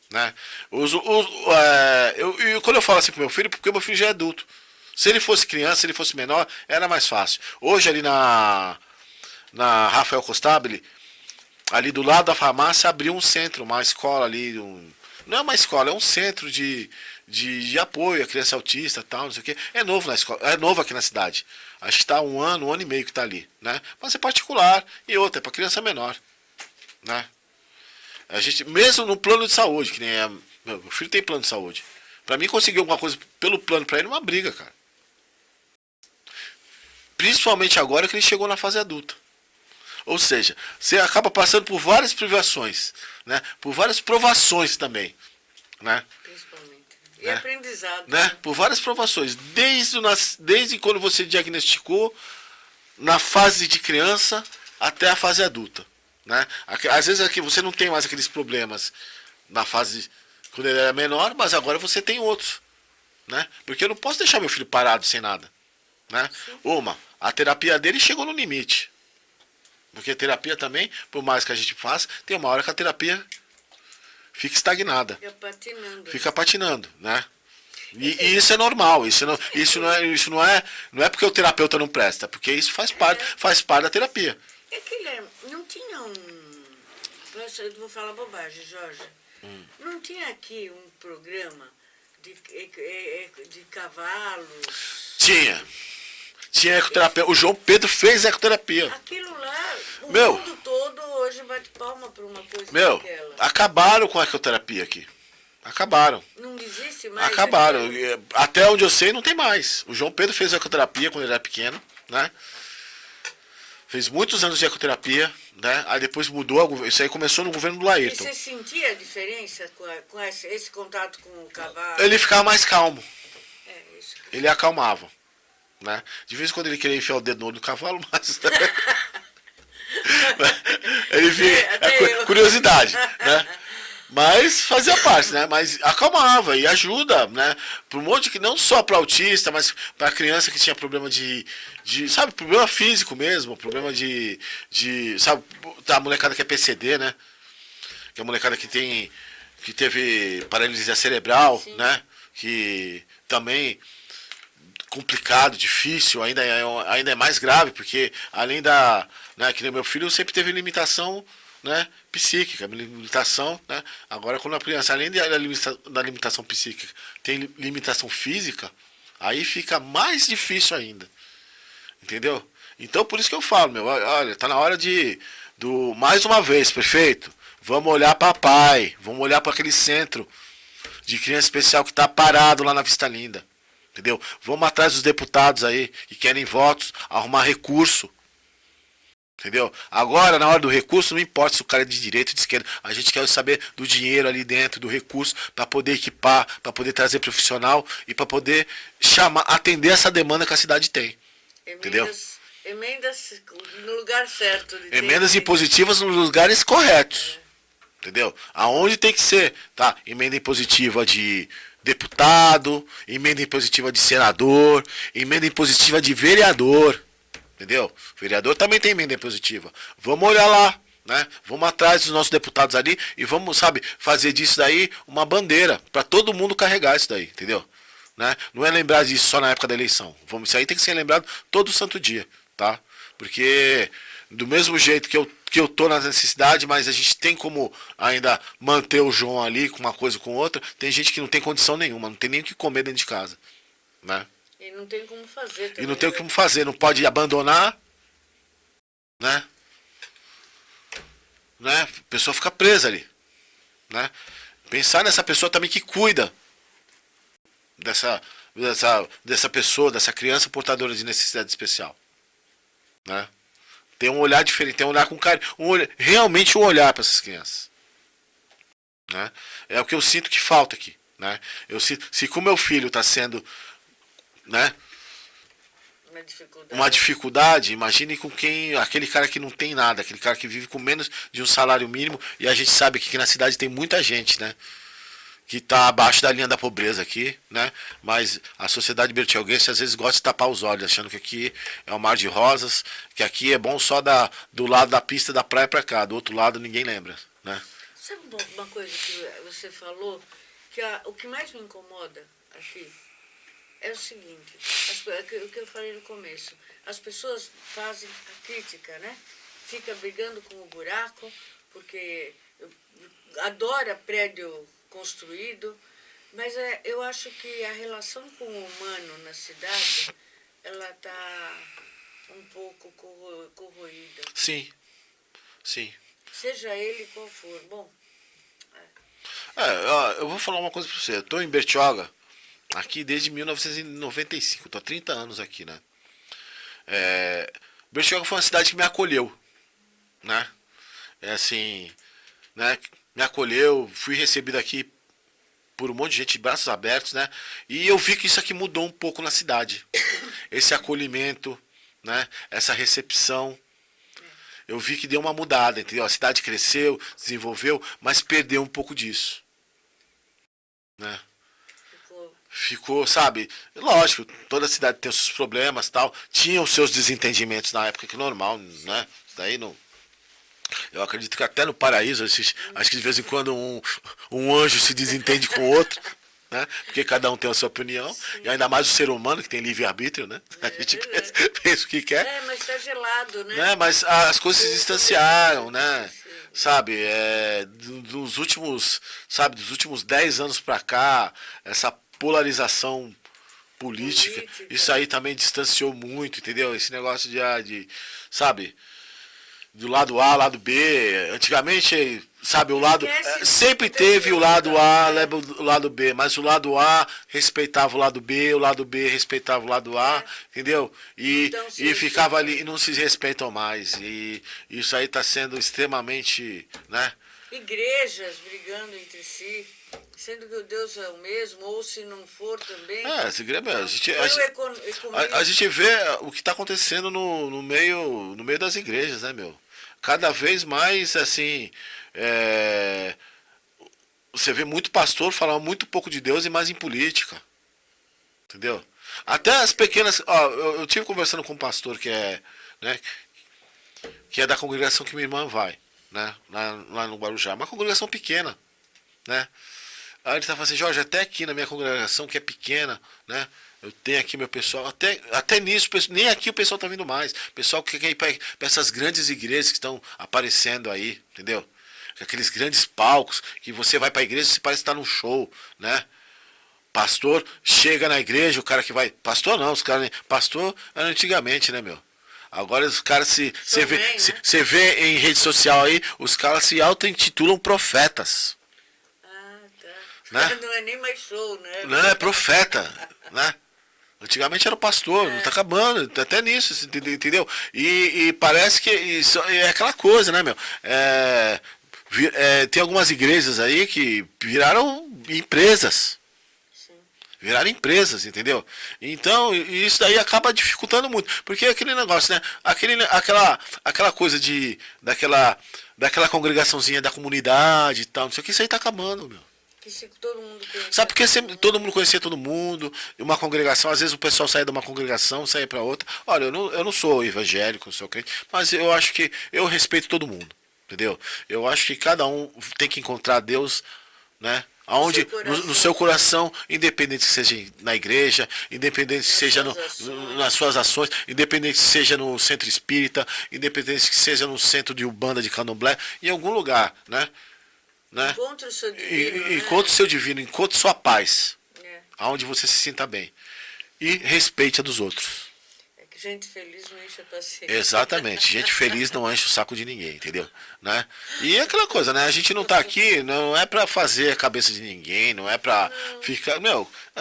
Né? Quando eu falo assim pro meu filho, porque meu filho já é adulto. Se ele fosse criança, se ele fosse menor, era mais fácil. Hoje ali na Rafael Costabile, ali do lado da farmácia, abriu um centro, uma escola ali. Não é uma escola, é um centro de apoio à criança autista, tal, não sei o quê. É novo na escola, é novo aqui na cidade. Acho que está um ano e meio que está ali, né? Mas é particular e outra, é para criança menor, né? A gente, mesmo no plano de saúde, que nem meu filho tem plano de saúde. Para mim conseguir alguma coisa pelo plano para ele é uma briga, cara. Principalmente agora que ele chegou na fase adulta. Ou seja, você acaba passando por várias privações, né? Por várias provações também, né? Principalmente. E aprendizado. Né? Por várias provações. Desde quando você diagnosticou, na fase de criança até a fase adulta. Né? Às vezes aqui você não tem mais aqueles problemas na fase quando ele era menor, mas agora você tem outros. Né? Porque eu não posso deixar meu filho parado sem nada. Né? A terapia dele chegou no limite. Porque a terapia também, por mais que a gente faça, tem uma hora que a terapia fica estagnada. Fica patinando. Fica patinando, né? E isso é normal, não é porque o terapeuta não presta, porque isso faz parte da terapia. É que não tinha eu vou falar bobagem, Jorge. Não tinha aqui um programa de cavalos? Tinha ecoterapia. O João Pedro fez ecoterapia. Aquilo lá, o Meu, mundo todo hoje bate palma por uma coisa daquela. Acabaram com a ecoterapia aqui. Acabaram. Não existe mais? Acabaram. Até onde eu sei, não tem mais. O João Pedro fez ecoterapia quando ele era pequeno, né? Fez muitos anos de ecoterapia, né? Aí depois mudou, isso aí começou no governo do E Laírton. você sentia a diferença com esse contato com o cavalo? Ele ficava mais calmo. Isso. Ele acalmava, né? De vez em quando ele queria enfiar o dedo no olho do cavalo, mas... ele via, curiosidade, né? Mas fazia parte, né? Mas acalmava e ajuda, né? Para um monte que não só para autista, mas para criança que tinha problema sabe, problema físico mesmo, problema sabe, a molecada que é PCD, né? Que é a molecada que teve paralisia cerebral, sim, né? Que também complicado, difícil, ainda é mais grave, porque além né, que meu filho sempre teve limitação, né, psíquica, limitação, né? Agora quando a criança, além da limitação psíquica, tem limitação física, aí fica mais difícil ainda. Entendeu? Então por isso que eu falo, olha, tá na hora mais uma vez, prefeito, vamos olhar para papai, vamos olhar para aquele centro de criança especial que tá parado lá na Vista Linda. Entendeu? Vamos atrás dos deputados aí que querem votos, arrumar recurso. Entendeu? Agora, na hora do recurso, não importa se o cara é de direita ou de esquerda. A gente quer saber do dinheiro ali dentro, do recurso, para poder equipar, para poder trazer profissional e para poder atender essa demanda que a cidade tem. Entendeu? Emendas no lugar certo. Emendas impositivas nos lugares corretos. Entendeu? Aonde tem que ser. Tá? Emenda impositiva de deputado, emenda impositiva de senador, emenda impositiva de vereador. Entendeu? O vereador também tem emenda impositiva. Vamos olhar lá, né? Vamos atrás dos nossos deputados ali e vamos, sabe, fazer disso daí uma bandeira para todo mundo carregar isso daí, entendeu? Né? Não é lembrar disso só na época da eleição. Isso aí tem que ser lembrado todo santo dia, tá? Porque do mesmo jeito que eu tô na necessidade, mas a gente tem como ainda manter o João ali com uma coisa com outra, tem gente que não tem condição nenhuma, não tem nem o que comer dentro de casa, né? E não tem como fazer também. E não tem como fazer, não pode abandonar, né? A pessoa fica presa ali, né? Pensar nessa pessoa também que cuida dessa pessoa, dessa criança portadora de necessidade especial, né? Tem um olhar diferente, tem um olhar com carinho, realmente um olhar para essas crianças, né? É o que eu sinto que falta aqui, né? Se com o meu filho está sendo, né, uma dificuldade, imagine com aquele cara que não tem nada, aquele cara que vive com menos de um salário mínimo, e a gente sabe que aqui na cidade tem muita gente, né, que está abaixo da linha da pobreza aqui, né, mas a sociedade bertioguense às vezes gosta de tapar os olhos, achando que aqui é um mar de rosas, que aqui é bom só do lado da pista da praia para cá, do outro lado ninguém lembra, né. Sabe uma coisa que você falou, que o que mais me incomoda aqui é o seguinte, o que eu falei no começo, as pessoas fazem a crítica, né? Fica brigando com o buraco, porque adora prédio construído, mas eu acho que a relação com o humano na cidade, ela está um pouco corroída. Sim, sim. Seja ele qual for. Bom. Eu vou falar uma coisa para você, eu estou em Bertioga, aqui desde 1995, estou há 30 anos aqui, né? Bertioga foi uma cidade que me acolheu, né? Assim, né? Me acolheu, fui recebido aqui por um monte de gente de braços abertos, né? E eu vi que isso aqui mudou um pouco na cidade. Esse acolhimento, né? Essa recepção. Eu vi que deu uma mudada, entendeu? A cidade cresceu, desenvolveu, mas perdeu um pouco disso, né? Ficou, sabe, lógico, toda cidade tem os seus problemas, tal, tinha os seus desentendimentos na época, que é normal, né, isso daí não, Eu acredito que até no paraíso, acho que de vez em quando um anjo se desentende com o outro, né? Porque cada um tem a sua opinião, Sim. e ainda mais o ser humano que tem livre-arbítrio, né? A gente pensa o que quer. Mas tá gelado, né? Mas as coisas se distanciaram, né? Sabe, dos últimos 10 anos pra cá, essa polarização política, isso aí também distanciou muito, entendeu? Esse negócio sabe, do lado A, lado B, antigamente, sabe, o lado, sempre teve o lado A, o lado B, mas o lado A respeitava o lado B respeitava o lado A, entendeu? E ficava ali, e não se respeitam mais, e isso aí está sendo extremamente, né? Igrejas brigando entre si, sendo que o Deus é o mesmo, ou se não for também. A gente vê o que está acontecendo no meio das igrejas, né, meu? Cada vez mais, assim, você vê muito pastor falar muito pouco de Deus e mais em política, entendeu? Até as pequenas, eu tive conversando com um pastor que é da congregação que minha irmã vai, né, lá no Guarujá, uma congregação pequena, né? Aí ele tá falando assim, Jorge, até aqui na minha congregação, que é pequena, né? Eu tenho aqui meu pessoal, até nisso, nem aqui o pessoal tá vindo mais. O pessoal que quer ir para essas grandes igrejas que estão aparecendo aí, entendeu? Aqueles grandes palcos, que você vai para a igreja e parece estar num show, né? Pastor chega na igreja, o cara que vai... Pastor não, os caras... Pastor era antigamente, né, meu? Agora os caras você vê em rede social aí, os caras se auto-intitulam profetas. Né? Não é nem mais show, né? Não, é profeta, né? Antigamente era o pastor, não tá acabando, até nisso, entendeu? E parece que isso é aquela coisa, né, meu? Tem algumas igrejas aí que viraram empresas. Sim. Viraram empresas, entendeu? Então, isso daí acaba dificultando muito. Porque aquele negócio, né? Aquela coisa daquela congregaçãozinha da comunidade e tal, não sei o que, isso aí tá acabando, meu. Que se todo mundo conhecia. Sabe porque todo mundo conhecia todo mundo, uma congregação, às vezes o pessoal saía de uma congregação, saía para outra. Olha, eu não sou evangélico, não sou crente, mas eu acho que eu respeito todo mundo, entendeu? Eu acho que cada um tem que encontrar Deus, né? Aonde, no seu coração, independente que seja na igreja, independente que seja nas suas ações, independente que seja no centro espírita, independente que seja no centro de Umbanda, de Candomblé, em algum lugar, né? Encontre o seu divino. Encontre o seu divino, encontre sua paz. Aonde você se sinta bem. E respeite a dos outros. É que gente feliz não enche a paciência. Exatamente. Gente feliz não enche o saco de ninguém, entendeu? Né? E é aquela coisa, né? A gente não tá aqui, não é pra fazer a cabeça de ninguém, não é pra ficar...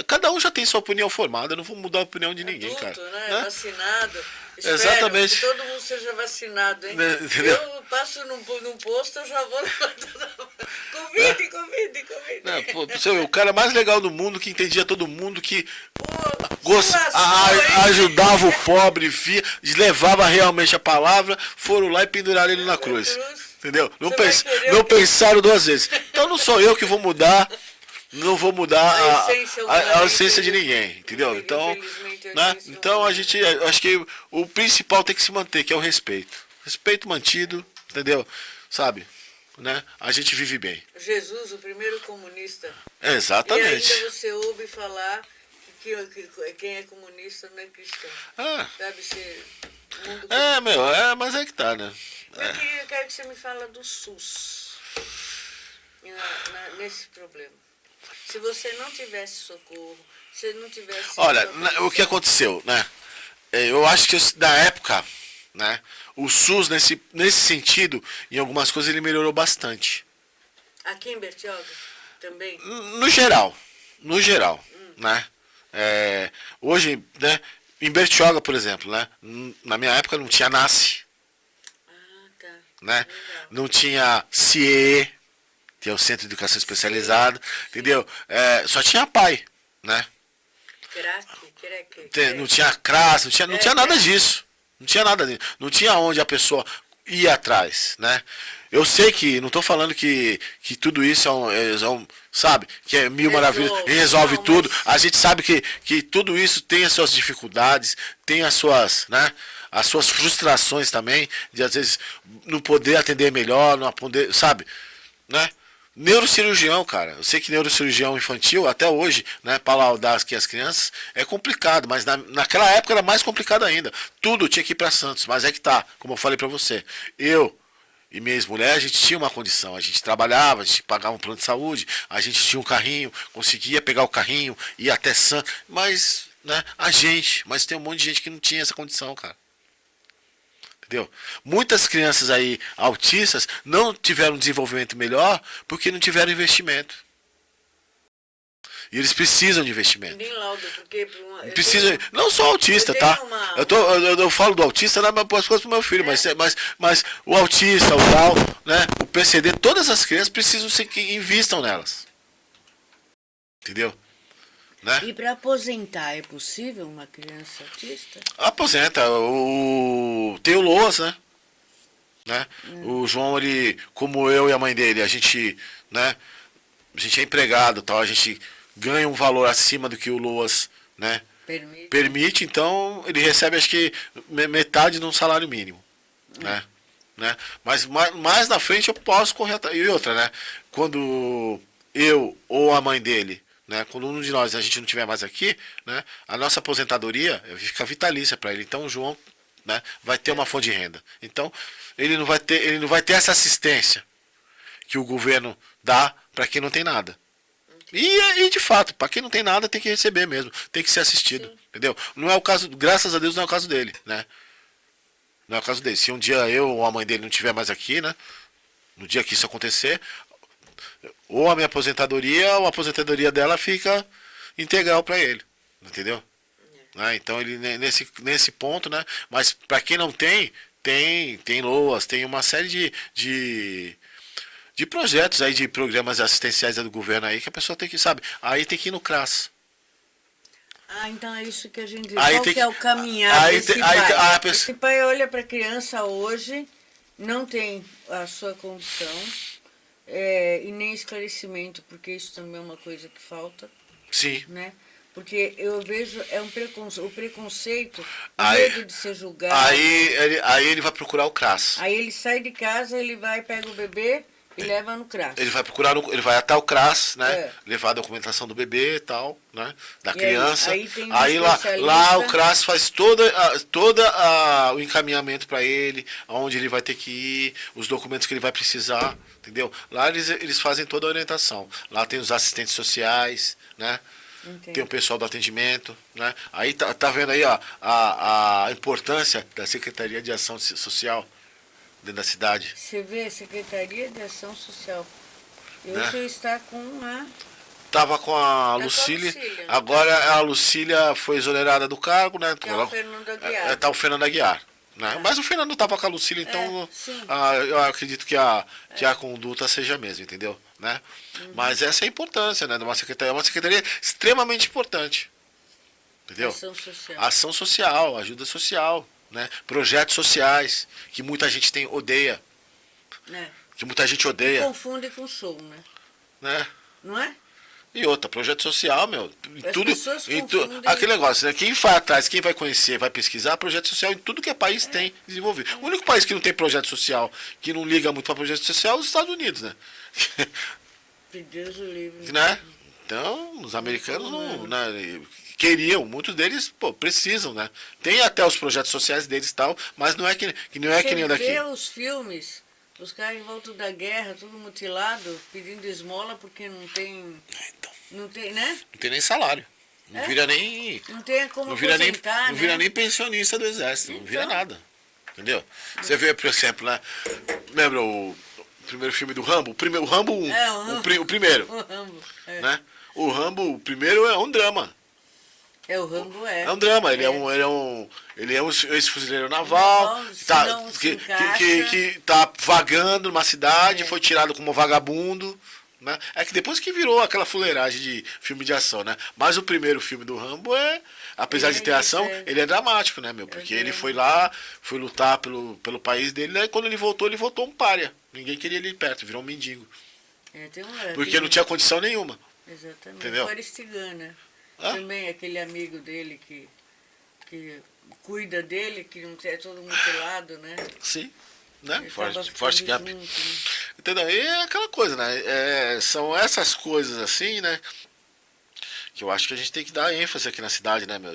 cada um já tem sua opinião formada, eu não vou mudar a opinião de ninguém, cara. Né? Vacinado. Exatamente. Que todo mundo seja vacinado, hein? Entendeu? Eu passo num posto, eu já vou... Convide. O cara mais legal do mundo, que entendia todo mundo, que ajudava o pobre, levava realmente a palavra, foram lá e penduraram ele na cruz. Entendeu? Não pensaram duas vezes. Então não sou eu que vou mudar. Não vou mudar a essência de ninguém, entendeu? Então a gente, acho que o principal tem que se manter, que é o respeito. Respeito mantido, entendeu? Sabe? Né? A gente vive bem. Jesus, o primeiro comunista. Exatamente. E ainda você ouve falar que quem é comunista não é cristão. Sabe, mas é que tá, né? Eu quero que você me fale do SUS nesse problema. Se você não tivesse socorro, se não tivesse... Olha, o que aconteceu, né? Eu acho que na época, né, o SUS, nesse sentido, em algumas coisas, ele melhorou bastante. Aqui em Bertioga também? No geral, né? Hoje, né, em Bertioga, por exemplo, né, na minha época não tinha NASCE. Tá. Né? Não tinha CIE, que é o Centro de Educação Especializada, entendeu? Só tinha PAI, né? Não tinha CRAS, não tinha nada disso. Não tinha nada disso. Não tinha onde a pessoa ia atrás, né? Eu sei que, não estou falando que tudo isso sabe, que é mil maravilhas e resolve não, tudo. mas... A gente sabe que tudo isso tem as suas dificuldades, tem as suas, né, as suas frustrações também, de às vezes não poder atender melhor, não poder, sabe, né? Neurocirurgião, cara. Eu sei que neurocirurgião infantil, até hoje, né, para laudar aqui as crianças, é complicado, mas naquela época era mais complicado ainda. Tudo tinha que ir para Santos, mas é que tá, como eu falei para você. Eu e minha ex-mulher, a gente tinha uma condição, a gente trabalhava, a gente pagava um plano de saúde, a gente tinha um carrinho, conseguia pegar o carrinho, ir até Santos, mas, né, mas tem um monte de gente que não tinha essa condição, cara. Entendeu? Muitas crianças aí autistas não tiveram um desenvolvimento melhor porque não tiveram investimento. E eles precisam de investimento. Nem laudo, porque Precisa, não só autista, tá? Eu falo do autista, né, mas as coisas pro meu filho, mas o autista, o Down, né, o PCD, todas as crianças precisam que invistam nelas. Entendeu? Né? E para aposentar, é possível uma criança autista? Aposenta. Tem o Loas, né? O João, ele, como eu e a mãe dele, a gente, né? A gente é empregado, tal, a gente ganha um valor acima do que o Loas, né? Permite, então ele recebe acho que metade de um salário mínimo, né? Mas mais na frente eu posso correr atrás. E outra, né? Quando eu ou a mãe dele, né, quando um de nós a gente não tiver mais aqui, né, a nossa aposentadoria fica vitalícia para ele. Então o João, né, vai ter uma fonte de renda. Então ele não vai ter essa assistência que o governo dá para quem não tem nada. E de fato, para quem não tem nada tem que receber mesmo, tem que ser assistido, sim, entendeu? Não é o caso, graças a Deus não é o caso dele, né? Não é o caso dele. Se um dia eu ou a mãe dele não estiver mais aqui, né, no dia que isso acontecer, ou a minha aposentadoria ou a aposentadoria dela fica integral para ele, entendeu? Né? Então ele nesse ponto, né? Mas para quem não tem LOAS, tem uma série de projetos aí, de programas assistenciais do governo aí que a pessoa tem que, sabe, aí tem que ir no CRAS. Então é isso que a gente diz. Aí qual tem que é o caminhar desse pai? Esse pai olha para a criança hoje, não tem a sua condição, e nem esclarecimento, porque isso também é uma coisa que falta. Sim. Né? Porque eu vejo, o preconceito, o medo de ser julgado. Aí ele vai procurar o CRAS. Aí ele sai de casa, ele vai, pega o bebê e leva no CRAS. Ele vai até o CRAS, né? Levar a documentação do bebê e tal, né? Da criança. Aí lá o CRAS faz todo o encaminhamento para ele, aonde ele vai ter que ir, os documentos que ele vai precisar, entendeu? Lá eles fazem toda a orientação. Lá tem os assistentes sociais, né? Entendi. Tem o pessoal do atendimento, né? Aí tá vendo aí, ó, a importância da Secretaria de Ação Social dentro da cidade. Você vê, Secretaria de Ação Social. Hoje eu está com a... Tava com a Lucília, agora a Lucília foi exonerada do cargo, né? Tá o Fernando Aguiar. Tá o Fernando Aguiar. Né? Mas o Fernando tava com a Lucília, então eu acredito que a conduta seja mesmo, entendeu? Né? Mas essa é a importância, né, de uma secretaria. É uma secretaria extremamente importante. Entendeu? Ação social, ajuda social, né? Projetos sociais, que muita gente odeia. Que muita gente odeia. Confunde com show, né? Não é? E outra, projeto social, meu, aquele negócio, né? Quem vai atrás, quem vai conhecer, vai pesquisar, projeto social em tudo que é país tem desenvolvido. O único país que não tem projeto social, que não liga muito para projeto social, é os Estados Unidos, né? Que Deus o livre. Né? Então, os americanos não, né, queriam, muitos deles, precisam, né? Tem até os projetos sociais deles e tal, mas não é que nem o daqui. Você vê os filmes, os caras em volta da guerra, tudo mutilado, pedindo esmola porque não tem... Não tem, né? Não tem nem salário. Não vira nem... Não tem como não vira nem pensionista do exército, não vira nada. Entendeu? Você vê, por exemplo, né? Lembra o primeiro filme do Rambo? O Rambo 1. O primeiro. O Rambo. Né? O Rambo, o primeiro é um drama. O Rambo é. É um drama, ele é um ex-fuzileiro naval, que tá vagando numa cidade, foi tirado como vagabundo. Né? É que depois que virou aquela fuleiragem de filme de ação, né? Mas o primeiro filme do Rambo apesar de ter ação, ele é dramático, né, meu? Porque ele foi lá, foi lutar pelo país dele, né? E quando ele voltou um pária. Ninguém queria ele perto, virou um mendigo. Porque aquele, não tinha condição nenhuma. exatamente. Entendeu? O Aristiguana. Hã? Também aquele amigo dele que cuida dele, que não é todo mutilado, né? Sim. Né? Ele tava Forte ficando Gump. junto, né? Entendeu? E é aquela coisa, né? São essas coisas assim, né? Que eu acho que a gente tem que dar ênfase aqui na cidade, né, meu?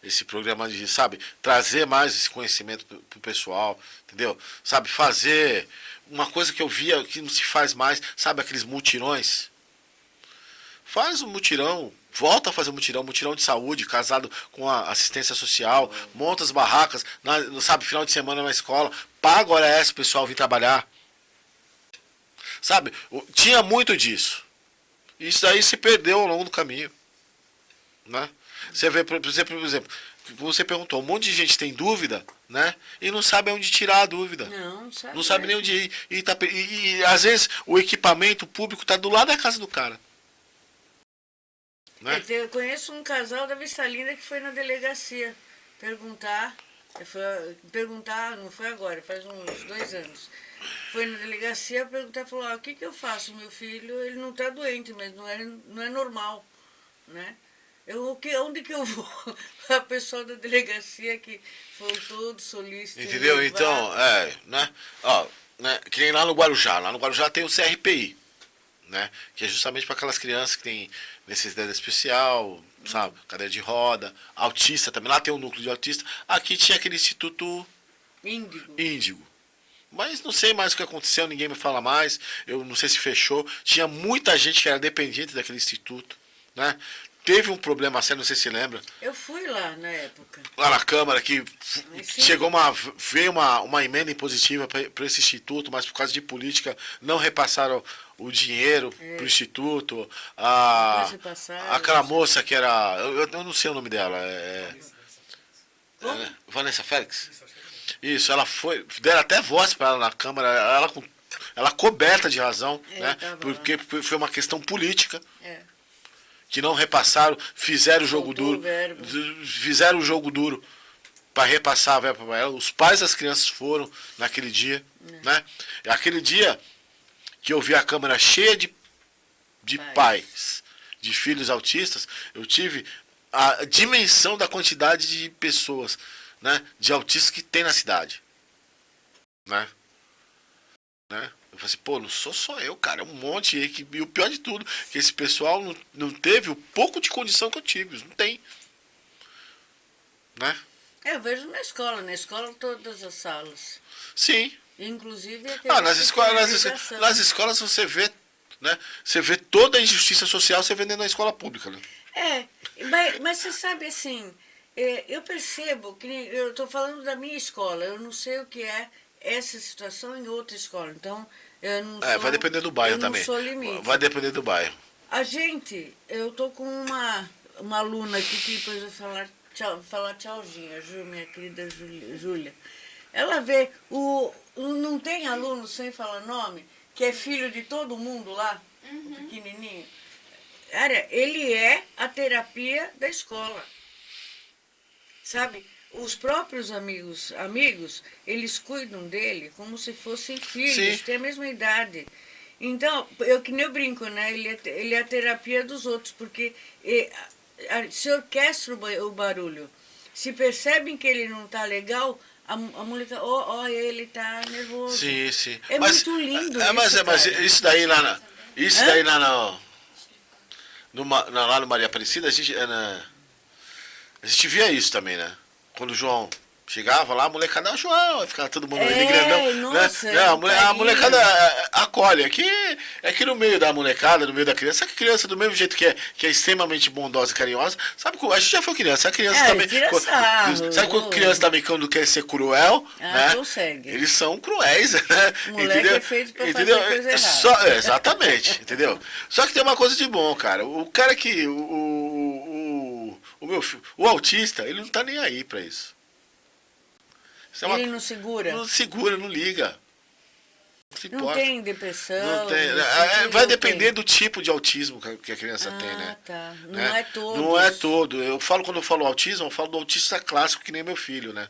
Esse programa de, sabe, trazer mais esse conhecimento pro pessoal, entendeu? Sabe, fazer uma coisa que eu via que não se faz mais, sabe, aqueles mutirões. Faz um mutirão, volta a fazer um mutirão de saúde, casado com a assistência social, monta as barracas, sabe, final de semana na escola, paga hora essa o pessoal vir trabalhar. Sabe, tinha muito disso. Isso aí se perdeu ao longo do caminho. Né? Você vê, por exemplo, você perguntou, um monte de gente tem dúvida, né? E não sabe onde tirar a dúvida. Não sabe. Não sabe nem onde ir. E às vezes o equipamento público está do lado da casa do cara. Né? Eu conheço um casal da Vista Linda que foi na delegacia perguntar, não foi agora, faz uns 2 anos. Foi na delegacia perguntar, falou, o que eu faço? Meu filho, ele não está doente, mas não é normal, né? Onde que eu vou? A pessoa da delegacia que foi todo solícito. Entendeu? Então, né? Ó, né? Que nem lá no Guarujá. Lá no Guarujá tem o CRPI, né? Que é justamente para aquelas crianças que têm necessidade especial, sabe? Cadeira de roda, autista também. Lá tem um núcleo de autista. Aqui tinha aquele Instituto Índigo. Mas não sei mais o que aconteceu, ninguém me fala mais. Eu não sei se fechou. Tinha muita gente que era dependente daquele instituto, né? Teve um problema sério, não sei se lembra. Eu fui lá na época. Lá na Câmara, que veio uma emenda impositiva para esse instituto, mas por causa de política não repassaram o dinheiro para o instituto. Aquela moça que era. Eu não sei o nome dela. Vanessa Félix? Isso, ela foi. Deram até voz para ela na Câmara, ela coberta de razão, né? Porque foi uma questão política. Que não repassaram, fizeram o jogo duro. Fizeram o jogo duro para repassar a verba para ela. Os pais das crianças foram naquele dia. Né? É aquele dia que eu vi a Câmara cheia de pais, de filhos autistas, eu tive a dimensão da quantidade de pessoas, né, de autistas que tem na cidade. Né? Eu falei assim, pô, não sou só eu, cara, é um monte. E o pior de tudo, que esse pessoal não teve o pouco de condição que eu tive, não tem. Né? Eu vejo na escola todas as salas. Sim. Inclusive nas escolas você vê, né? Você vê toda a injustiça social você vê dentro da escola pública, né? Mas você sabe assim, eu percebo que eu estou falando da minha escola, eu não sei o que é essa situação em outra escola. Então, eu não sou, vai depender do bairro também. Não sou limite. Vai depender do bairro. Eu tô com uma aluna aqui que depois vai falar tchauzinho, minha querida Júlia. Ela vê, não tem aluno, sem falar nome, que é filho de todo mundo lá, o pequenininho. Cara, ele é a terapia da escola. Sabe? Os próprios amigos, eles cuidam dele como se fossem filhos, têm a mesma idade. Então, que nem eu brinco, né? Ele é a terapia dos outros, porque se orquestra o barulho. Se percebem que ele não está legal, a moleque, ele está nervoso. Sim. É muito lindo mas isso daí lá lá no Maria Aparecida, a gente via isso também, né? Quando o João chegava lá, a molecada, João, ficava todo mundo ali grandão. Nossa, né? A molecada acolhe. Aqui no meio da molecada, no meio da criança, a criança, do mesmo jeito que é extremamente bondosa e carinhosa, sabe, a gente já foi criança, a criança também. Sabe quando criança também, quando quer ser cruel, né? Consegue. Eles são cruéis, né? O moleque é feito pra fazer coisa errada. Exatamente, entendeu? Só que tem uma coisa de bom, cara. O cara que. O autista, ele não tá nem aí pra isso. Ele não segura? Não segura, não liga. Não tem depressão? Não tem. Vai depender do tipo de autismo que a criança tem, né? Tá. Não é todo. Não é todo. Quando eu falo autismo, eu falo do autista clássico, que nem meu filho, né?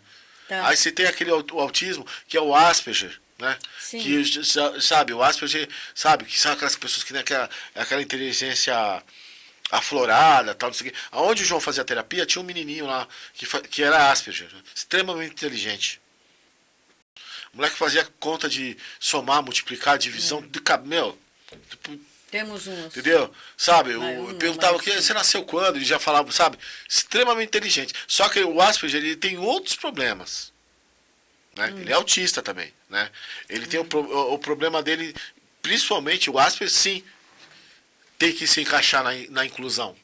Tá. Aí você tem aquele autismo que é o Asperger, né? Sim. Que, sabe, o Asperger, sabe, que são aquelas pessoas que têm aquela inteligência aflorada, tal, não sei o quê. Aonde o João fazia terapia, tinha um menininho lá que era Asperger, né? Extremamente inteligente. O moleque fazia conta de somar, multiplicar, divisão, meu, tipo, Temos umas. entendeu? Sabe, Eu perguntava que você nasceu quando, ele já falava, sabe, extremamente inteligente. Só que o Asperger, ele tem outros problemas. Né? Ele é autista também, né? Ele tem o problema dele, principalmente o Asperger, sim, tem que se encaixar na inclusão.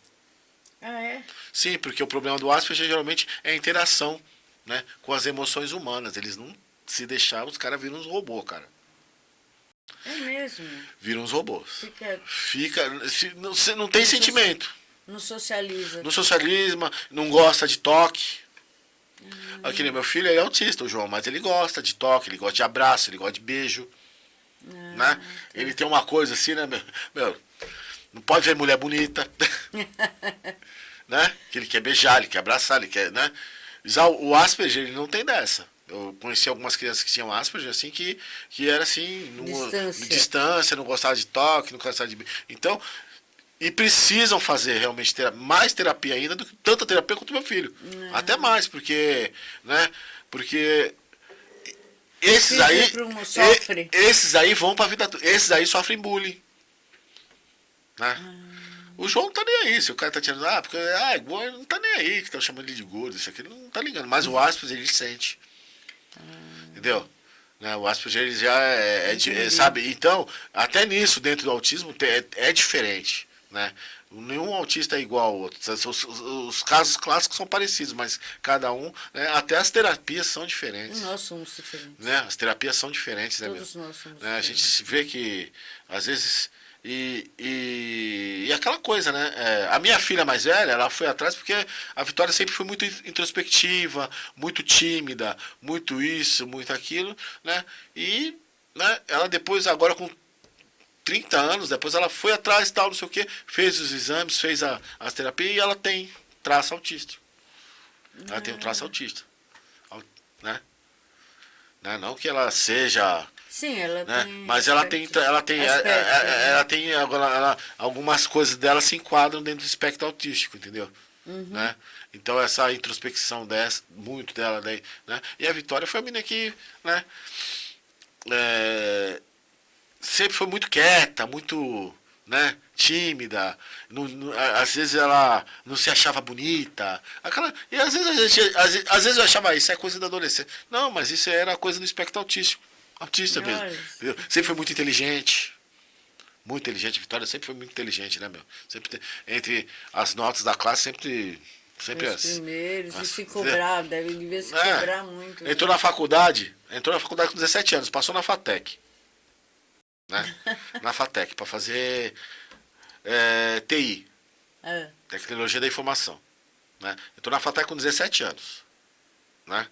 Ah, é? Sim, porque o problema do Asperger geralmente é a interação, né, com as emoções humanas. Eles não se deixar, os caras viram uns robôs, cara. É mesmo. Viram uns robôs. Fica, Não tem sentimento. não socializa. Não socialismo, não gosta de toque. Aqui, meu filho, ele é autista, o João, mas ele gosta de toque, ele gosta de abraço, ele gosta de beijo. Né? Ele tem uma coisa assim, né, meu, não pode ver mulher bonita. Né? Que ele quer beijar, ele quer abraçar, ele quer, né? Já o Asperger, ele não tem dessa. Eu conheci algumas crianças que tinham Asperger, assim, que era assim, distância, não gostava de toque, não gostava de... Então, e precisam fazer realmente mais terapia ainda do que tanta terapia quanto meu filho. Até mais, porque, né? Porque esses aí, esses aí vão pra vida, esses aí sofrem bullying. Né? O João não tá nem aí, se o cara tá tirando, porque ele não tá nem aí, que estão chamando ele de gordo, isso aqui, ele não tá ligando. Mas o Asperger, ele sente. Entendeu? Né? O Asperger, ele já sabe? Então, até nisso, dentro do autismo, é diferente. Né? Nenhum autista é igual ao outro. Os casos clássicos são parecidos, mas cada um, né? Até as terapias são diferentes. Nós somos diferentes. Né? As terapias são diferentes, né, Todos nós somos né? A gente vê que, às vezes, e aquela coisa, né? A minha filha mais velha, ela foi atrás porque a Vitória sempre foi muito introspectiva, muito tímida, muito isso, muito aquilo, né? E, né, ela depois, agora com 30 anos, depois ela foi atrás, tal, não sei o que, fez os exames, fez as terapias e ela tem traço autista. Ela tem um traço autista. Né? Não que ela seja... Sim, ela né? tem... Mas ela tem agora, algumas coisas dela se enquadram dentro do espectro autístico, entendeu? Né? Então essa introspecção muito dela daí, né? E a Vitória foi a menina que, né, sempre foi muito quieta, muito, né, tímida, às vezes ela não se achava bonita, e às vezes eu achava isso é coisa da adolescência. Não, mas isso era coisa do espectro autístico, autista mesmo. Entendeu? Sempre foi muito inteligente. Muito inteligente, Vitória sempre foi muito inteligente, né, meu? Sempre entre as notas da classe, sempre os primeiros, e se cobrar, devia se cobrar muito. Entrou na faculdade com 17 anos, passou na FATEC. Né? Na FATEC, para fazer TI, Tecnologia da Informação. Né? Entrou na FATEC com 17 anos. Né?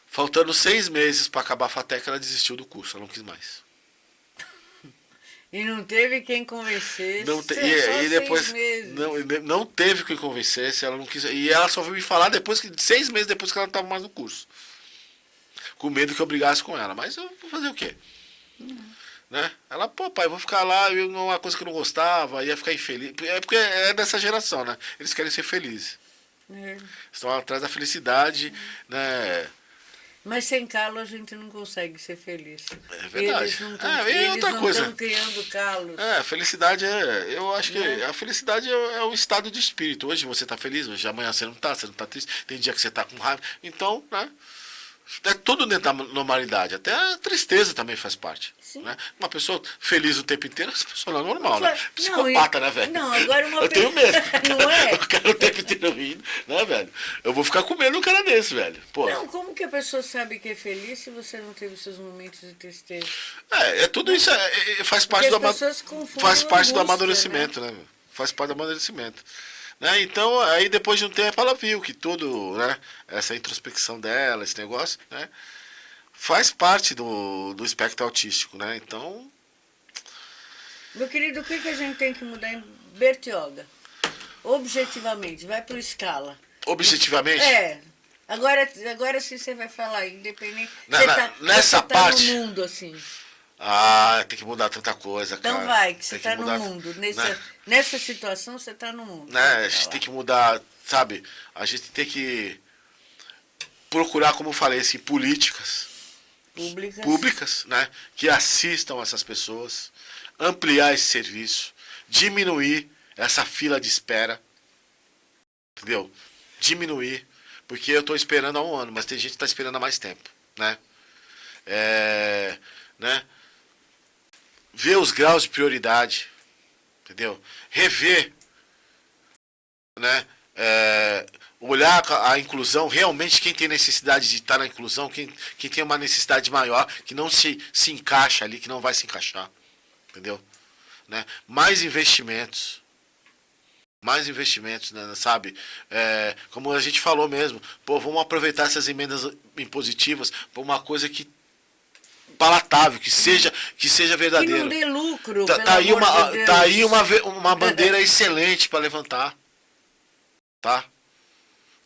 Faltando 6 meses para acabar a FATEC, ela desistiu do curso, ela não quis mais. E não teve quem convencesse. E depois não teve quem convencesse, ela não quis. E ela só veio me falar depois 6 meses depois que ela não estava mais no curso. Com medo que eu brigasse com ela. Mas eu vou fazer o quê? Né? Ela, pai, eu vou ficar lá, uma coisa que eu não gostava, ia ficar infeliz. Porque é dessa geração, né? Eles querem ser felizes. Estão atrás da felicidade, né? Mas sem calo a gente não consegue ser feliz. É verdade. Eles não estão criando calos. Felicidade eu acho que a felicidade é um estado de espírito. Hoje você está feliz, hoje amanhã você não está triste. Tem dia que você está com raiva. Então, né? É tudo dentro da normalidade. Até a tristeza também faz parte. Né? Uma pessoa feliz o tempo inteiro, essa pessoa não é normal, né? Psicopata, né, velho? Não, agora eu tenho medo. Não é? Eu quero o tempo inteiro rindo, né, velho? Eu vou ficar com medo um cara desse, velho. Pô. Não, como que a pessoa sabe que é feliz se você não teve seus momentos de tristeza? Tudo isso faz parte do amadurecimento, né? Faz parte do amadurecimento. Né? Então, aí depois de um tempo ela viu que tudo, né, essa introspecção dela, esse negócio, né, faz parte do espectro autístico, né? Então... Meu querido, o que a gente tem que mudar em Bertioga? Objetivamente, vai por escala. Objetivamente? Agora sim você vai falar, independente. Nessa você parte. Tá no mundo, assim. Ah, tem que mudar tanta coisa, cara. Então vai, que você Tem que está no mudar, mundo. né? Nessa situação, você está no mundo. Né? A gente tem que mudar, sabe? A gente tem que procurar, como eu falei, assim, políticas públicas, né? Que assistam essas pessoas, ampliar esse serviço, diminuir essa fila de espera, entendeu? Diminuir, porque eu estou esperando há um ano, mas tem gente que está esperando há mais tempo, né? Né? Ver os graus de prioridade, entendeu? Rever, né? Olhar a inclusão, realmente quem tem necessidade de estar na inclusão, quem tem uma necessidade maior, que não se encaixa ali, que não vai se encaixar, entendeu? Né? Mais investimentos, né, sabe? Como a gente falou mesmo, pô, vamos aproveitar essas emendas impositivas para uma coisa que palatável, que seja verdadeiro. Que não dê lucro, tá aí uma bandeira excelente para levantar, tá?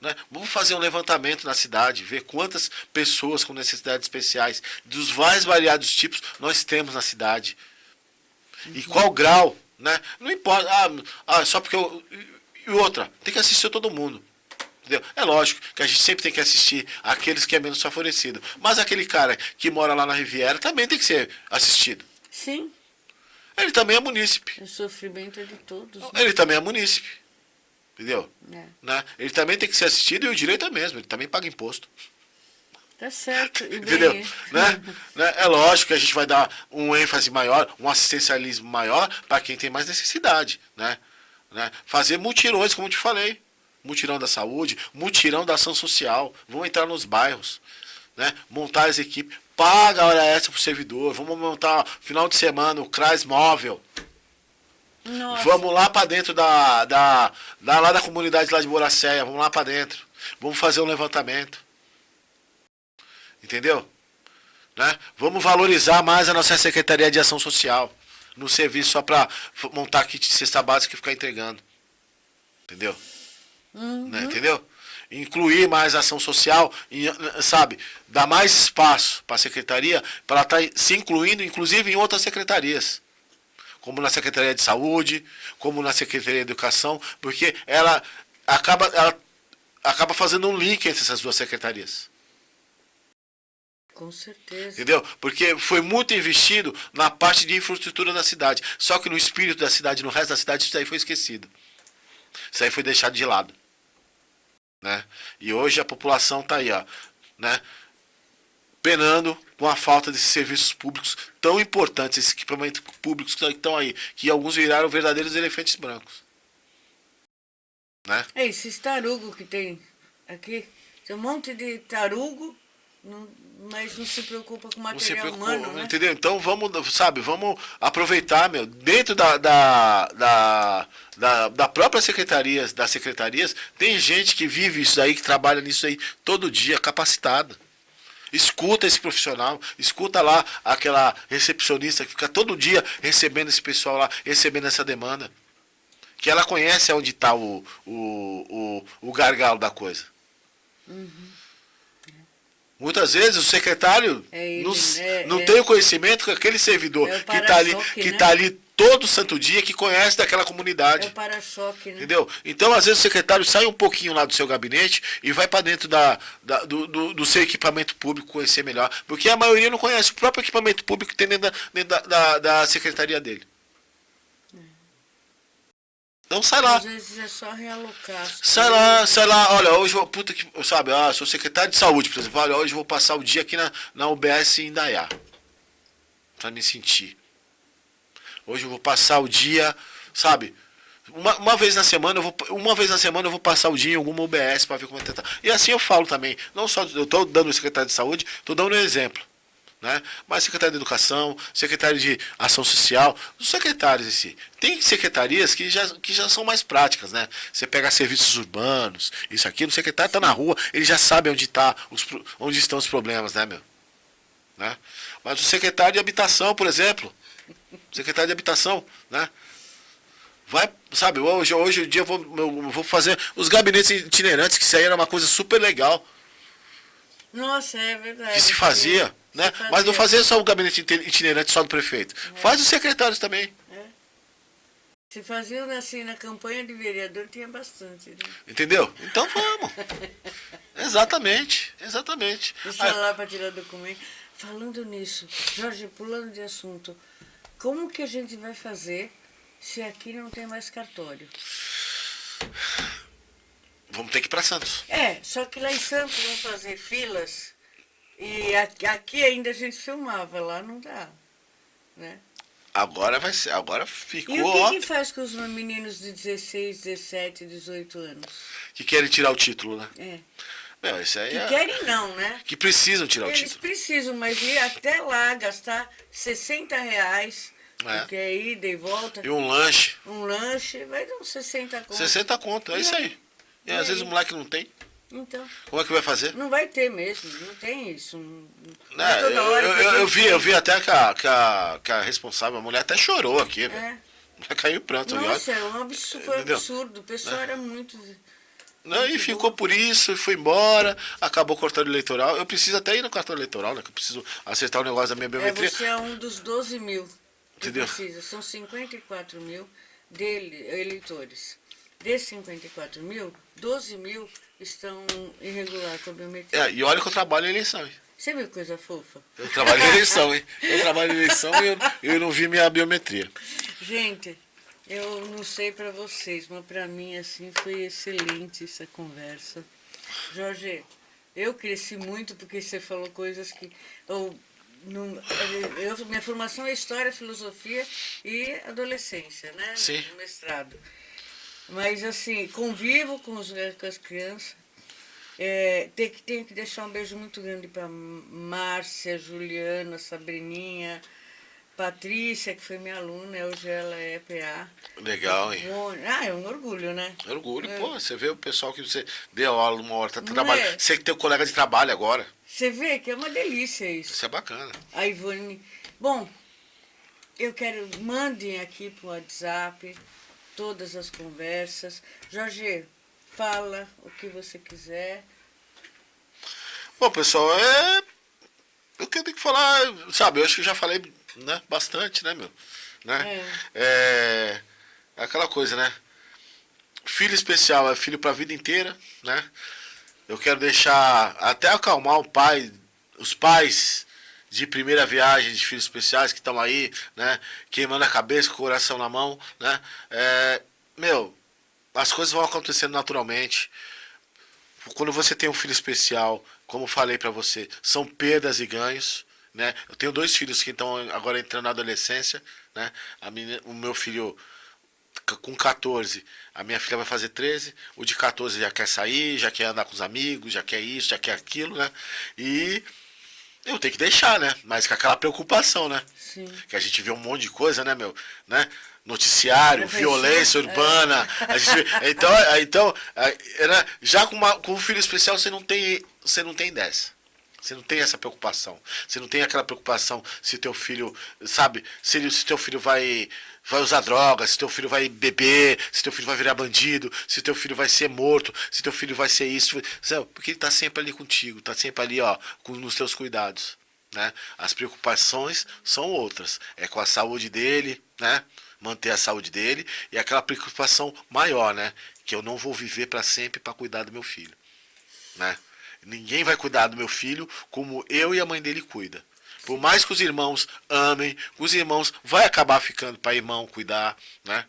Né? Vamos fazer um levantamento na cidade, ver quantas pessoas com necessidades especiais dos mais variados tipos nós temos na cidade. E qual grau, né? Não importa, só porque e outra, tem que assistir todo mundo. Entendeu? É lógico que a gente sempre tem que assistir aqueles que é menos favorecido. Mas aquele cara que mora lá na Riviera também tem que ser assistido. Sim. Ele também é munícipe. O sofrimento é de todos. Né? Ele também é munícipe. Entendeu? Né? Ele também tem que ser assistido e o direito é mesmo. Ele também paga imposto. Tá certo. Entendeu? Né? É lógico que a gente vai dar um ênfase maior, um assistencialismo maior para quem tem mais necessidade. Né? Fazer mutirões, como eu te falei. Mutirão da saúde, mutirão da ação social. Vamos entrar nos bairros, né? Montar as equipes. Paga a hora extra pro servidor. Vamos montar final de semana o CRAS móvel. Nossa. Vamos lá para dentro lá da comunidade lá de Boracéia. Vamos lá para dentro. Vamos fazer um levantamento. Entendeu? Né? Vamos valorizar mais a nossa Secretaria de Ação Social. No serviço só para montar kit de cesta básica e ficar entregando. Entendeu? Né? Entendeu? Incluir mais ação social, sabe? Dar mais espaço para a secretaria, para ela estar se incluindo, inclusive em outras secretarias, como na Secretaria de Saúde, como na Secretaria de Educação, porque ela acaba fazendo um link entre essas duas secretarias. Com certeza. Entendeu? Porque foi muito investido na parte de infraestrutura da cidade. Só que no espírito da cidade, no resto da cidade, isso aí foi esquecido. Isso aí foi deixado de lado. Né? E hoje a população está aí, ó, né? Penando com a falta desses serviços públicos tão importantes, esses equipamentos públicos que estão aí, que alguns viraram verdadeiros elefantes brancos. Né? Esses tarugos que tem aqui, tem um monte de tarugo, mas não se preocupa com material humano, né? Entendeu? Então vamos aproveitar, meu, dentro da própria das secretarias, tem gente que vive isso aí, que trabalha nisso aí todo dia, capacitada. Escuta esse profissional, escuta lá aquela recepcionista que fica todo dia recebendo esse pessoal lá, recebendo essa demanda. Que ela conhece onde está o gargalo da coisa. Muitas vezes o secretário não tem o conhecimento que aquele servidor que está ali todo santo dia, que conhece daquela comunidade. É o para-choque, né? Entendeu? Então, às vezes, o secretário sai um pouquinho lá do seu gabinete e vai para dentro do seu equipamento público conhecer melhor. Porque a maioria não conhece o próprio equipamento público que tem dentro da secretaria dele. Então sai lá. Às vezes é só realocar. Sai lá, olha, hoje eu, sabe, sou secretário de saúde, por exemplo, olha, hoje eu vou passar o dia aqui na UBS em Indaiá. Pra me sentir. Hoje eu vou passar o dia, sabe, uma vez na semana eu vou passar o dia em alguma UBS para ver como é que tá. E assim eu falo também, não só eu estou dando o secretário de saúde, estou dando um exemplo. Né? Mas secretário de Educação, secretário de Ação Social, os secretários em si. Tem secretarias que já são mais práticas, né? Você pega serviços urbanos, isso aqui, o secretário está na rua, ele já sabe onde estão os problemas, né, meu? Né? Mas o secretário de Habitação, por exemplo, secretário de Habitação, né? Vai, sabe, hoje o dia eu vou fazer os gabinetes itinerantes, que isso aí era uma coisa super legal. Nossa, é verdade. Que se fazia, né? Mas não fazia só o gabinete itinerante só do prefeito. Faz os secretários também. Se fazia assim na campanha de vereador, tinha bastante. Né? Entendeu? Então vamos. Exatamente. Deixa lá para tirar documento. Falando nisso, Jorge, pulando de assunto, como que a gente vai fazer se aqui não tem mais cartório? Vamos ter que ir para Santos. Só que lá em Santos vão fazer filas e aqui ainda a gente filmava, lá não dá, né? Agora vai ser, agora ficou. E o que faz com os meninos de 16, 17, 18 anos? Que querem tirar o título, né? Meu, isso aí que querem não, né? Que precisam tirar o Eles título. precisam, mas ir até lá gastar R$60, porque é ida e volta. E um lanche. Um lanche, vai dar uns 60 conto. 60 conto, é isso aí. E às vezes o moleque não tem. Então. Como é que vai fazer? Não vai ter mesmo, não tem isso. Eu vi até que a responsável, a mulher até chorou aqui, velho. Caiu em pranto. Nossa, era um absurdo, foi absurdo. O pessoal era muito... Não, e ficou por isso, foi embora, acabou o cartório eleitoral. Eu preciso até ir no cartório eleitoral, né? Que eu preciso acertar o negócio da minha biometria. Você é um dos 12 mil. Entendeu? Precisa. São 54 mil eleitores. Desses 54 mil, 12 mil estão irregulares com a biometria. E olha que eu trabalho em eleição, hein? Você viu coisa fofa? Eu trabalho em eleição, hein? Eu trabalho em eleição e eu não vi minha biometria. Gente, eu não sei para vocês, mas para mim assim foi excelente essa conversa. Jorge, eu cresci muito porque você falou coisas que minha formação é história, filosofia e adolescência, né? Sim. No mestrado. Mas assim, convivo com as crianças. Tenho que deixar um beijo muito grande para Márcia, Juliana, Sabrininha, Patrícia, que foi minha aluna, hoje ela é PA. Legal, hein? É um orgulho, né? Orgulho, pô. Você vê o pessoal que você deu aula uma hora, tá trabalhando. Você que tem um colega de trabalho agora. Você vê que é uma delícia isso. Isso é bacana. A Ivone. Bom, mandem aqui pro WhatsApp todas as conversas. Jorge, fala o que você quiser. Bom, pessoal, o que eu tenho que falar, sabe, eu acho que já falei, né, bastante, né, meu? Né? É aquela coisa, né? Filho especial é filho pra vida inteira, né? Eu quero deixar, até acalmar os pais de primeira viagem de filhos especiais que estão aí, né? Queimando a cabeça, com o coração na mão, né? As coisas vão acontecendo naturalmente. Quando você tem um filho especial, como falei pra você, são perdas e ganhos, né? Eu tenho 2 filhos que estão agora entrando na adolescência, né? O meu filho com 14, a minha filha vai fazer 13, o de 14 já quer sair, já quer andar com os amigos, já quer isso, já quer aquilo, né? E eu tenho que deixar, né? Mas com aquela preocupação, né? Sim. Que a gente vê um monte de coisa, né, meu? Né? Noticiário, violência urbana. A gente, então, já com um filho especial você não tem dessa. Você não tem essa preocupação. Você não tem aquela preocupação se teu filho, sabe, se teu filho vai usar drogas, se teu filho vai beber, se teu filho vai virar bandido, se teu filho vai ser morto, se teu filho vai ser isso. Sabe? Porque ele está sempre ali contigo, está sempre ali, ó, nos teus cuidados. Né? As preocupações são outras. É com a saúde dele, né? Manter a saúde dele, e aquela preocupação maior, né? Que eu não vou viver para sempre para cuidar do meu filho. Né? Ninguém vai cuidar do meu filho como eu e a mãe dele cuida. Por mais que os irmãos amem, os irmãos vai acabar ficando para irmão cuidar, né?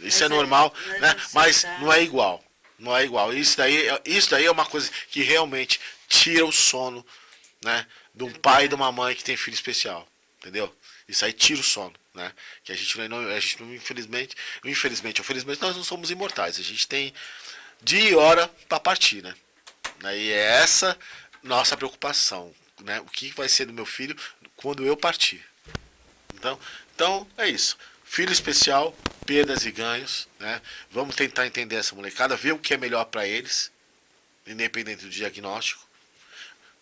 Isso é normal, né? Mas não é igual. Não é igual. Isso daí é uma coisa que realmente tira o sono, né? De um pai e de uma mãe que tem filho especial. Entendeu? Isso aí tira o sono, né? Que a gente não, infelizmente, ou felizmente nós não somos imortais. A gente tem dia e hora para partir, né? E é essa nossa preocupação, né? O que vai ser do meu filho quando eu partir. Então é isso. Filho especial, perdas e ganhos, né? Vamos tentar entender essa molecada, ver o que é melhor para eles, independente do diagnóstico.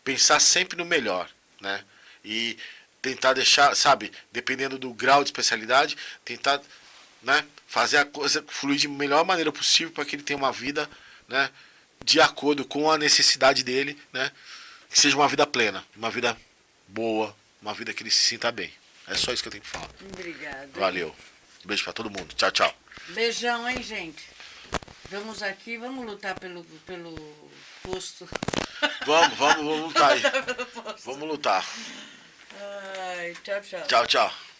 Pensar sempre no melhor, né? E tentar deixar, sabe, dependendo do grau de especialidade, tentar, né, fazer a coisa fluir de melhor maneira possível para que ele tenha uma vida, né, de acordo com a necessidade dele, né, que seja uma vida plena, uma vida boa, uma vida que ele se sinta bem. É só isso que eu tenho que falar. Obrigada. Valeu. Um beijo pra todo mundo. Tchau, tchau. Beijão, hein, gente? Vamos aqui, vamos lutar pelo posto. Vamos lutar aí. Vamos lutar. Ai, tchau, tchau. Tchau, tchau.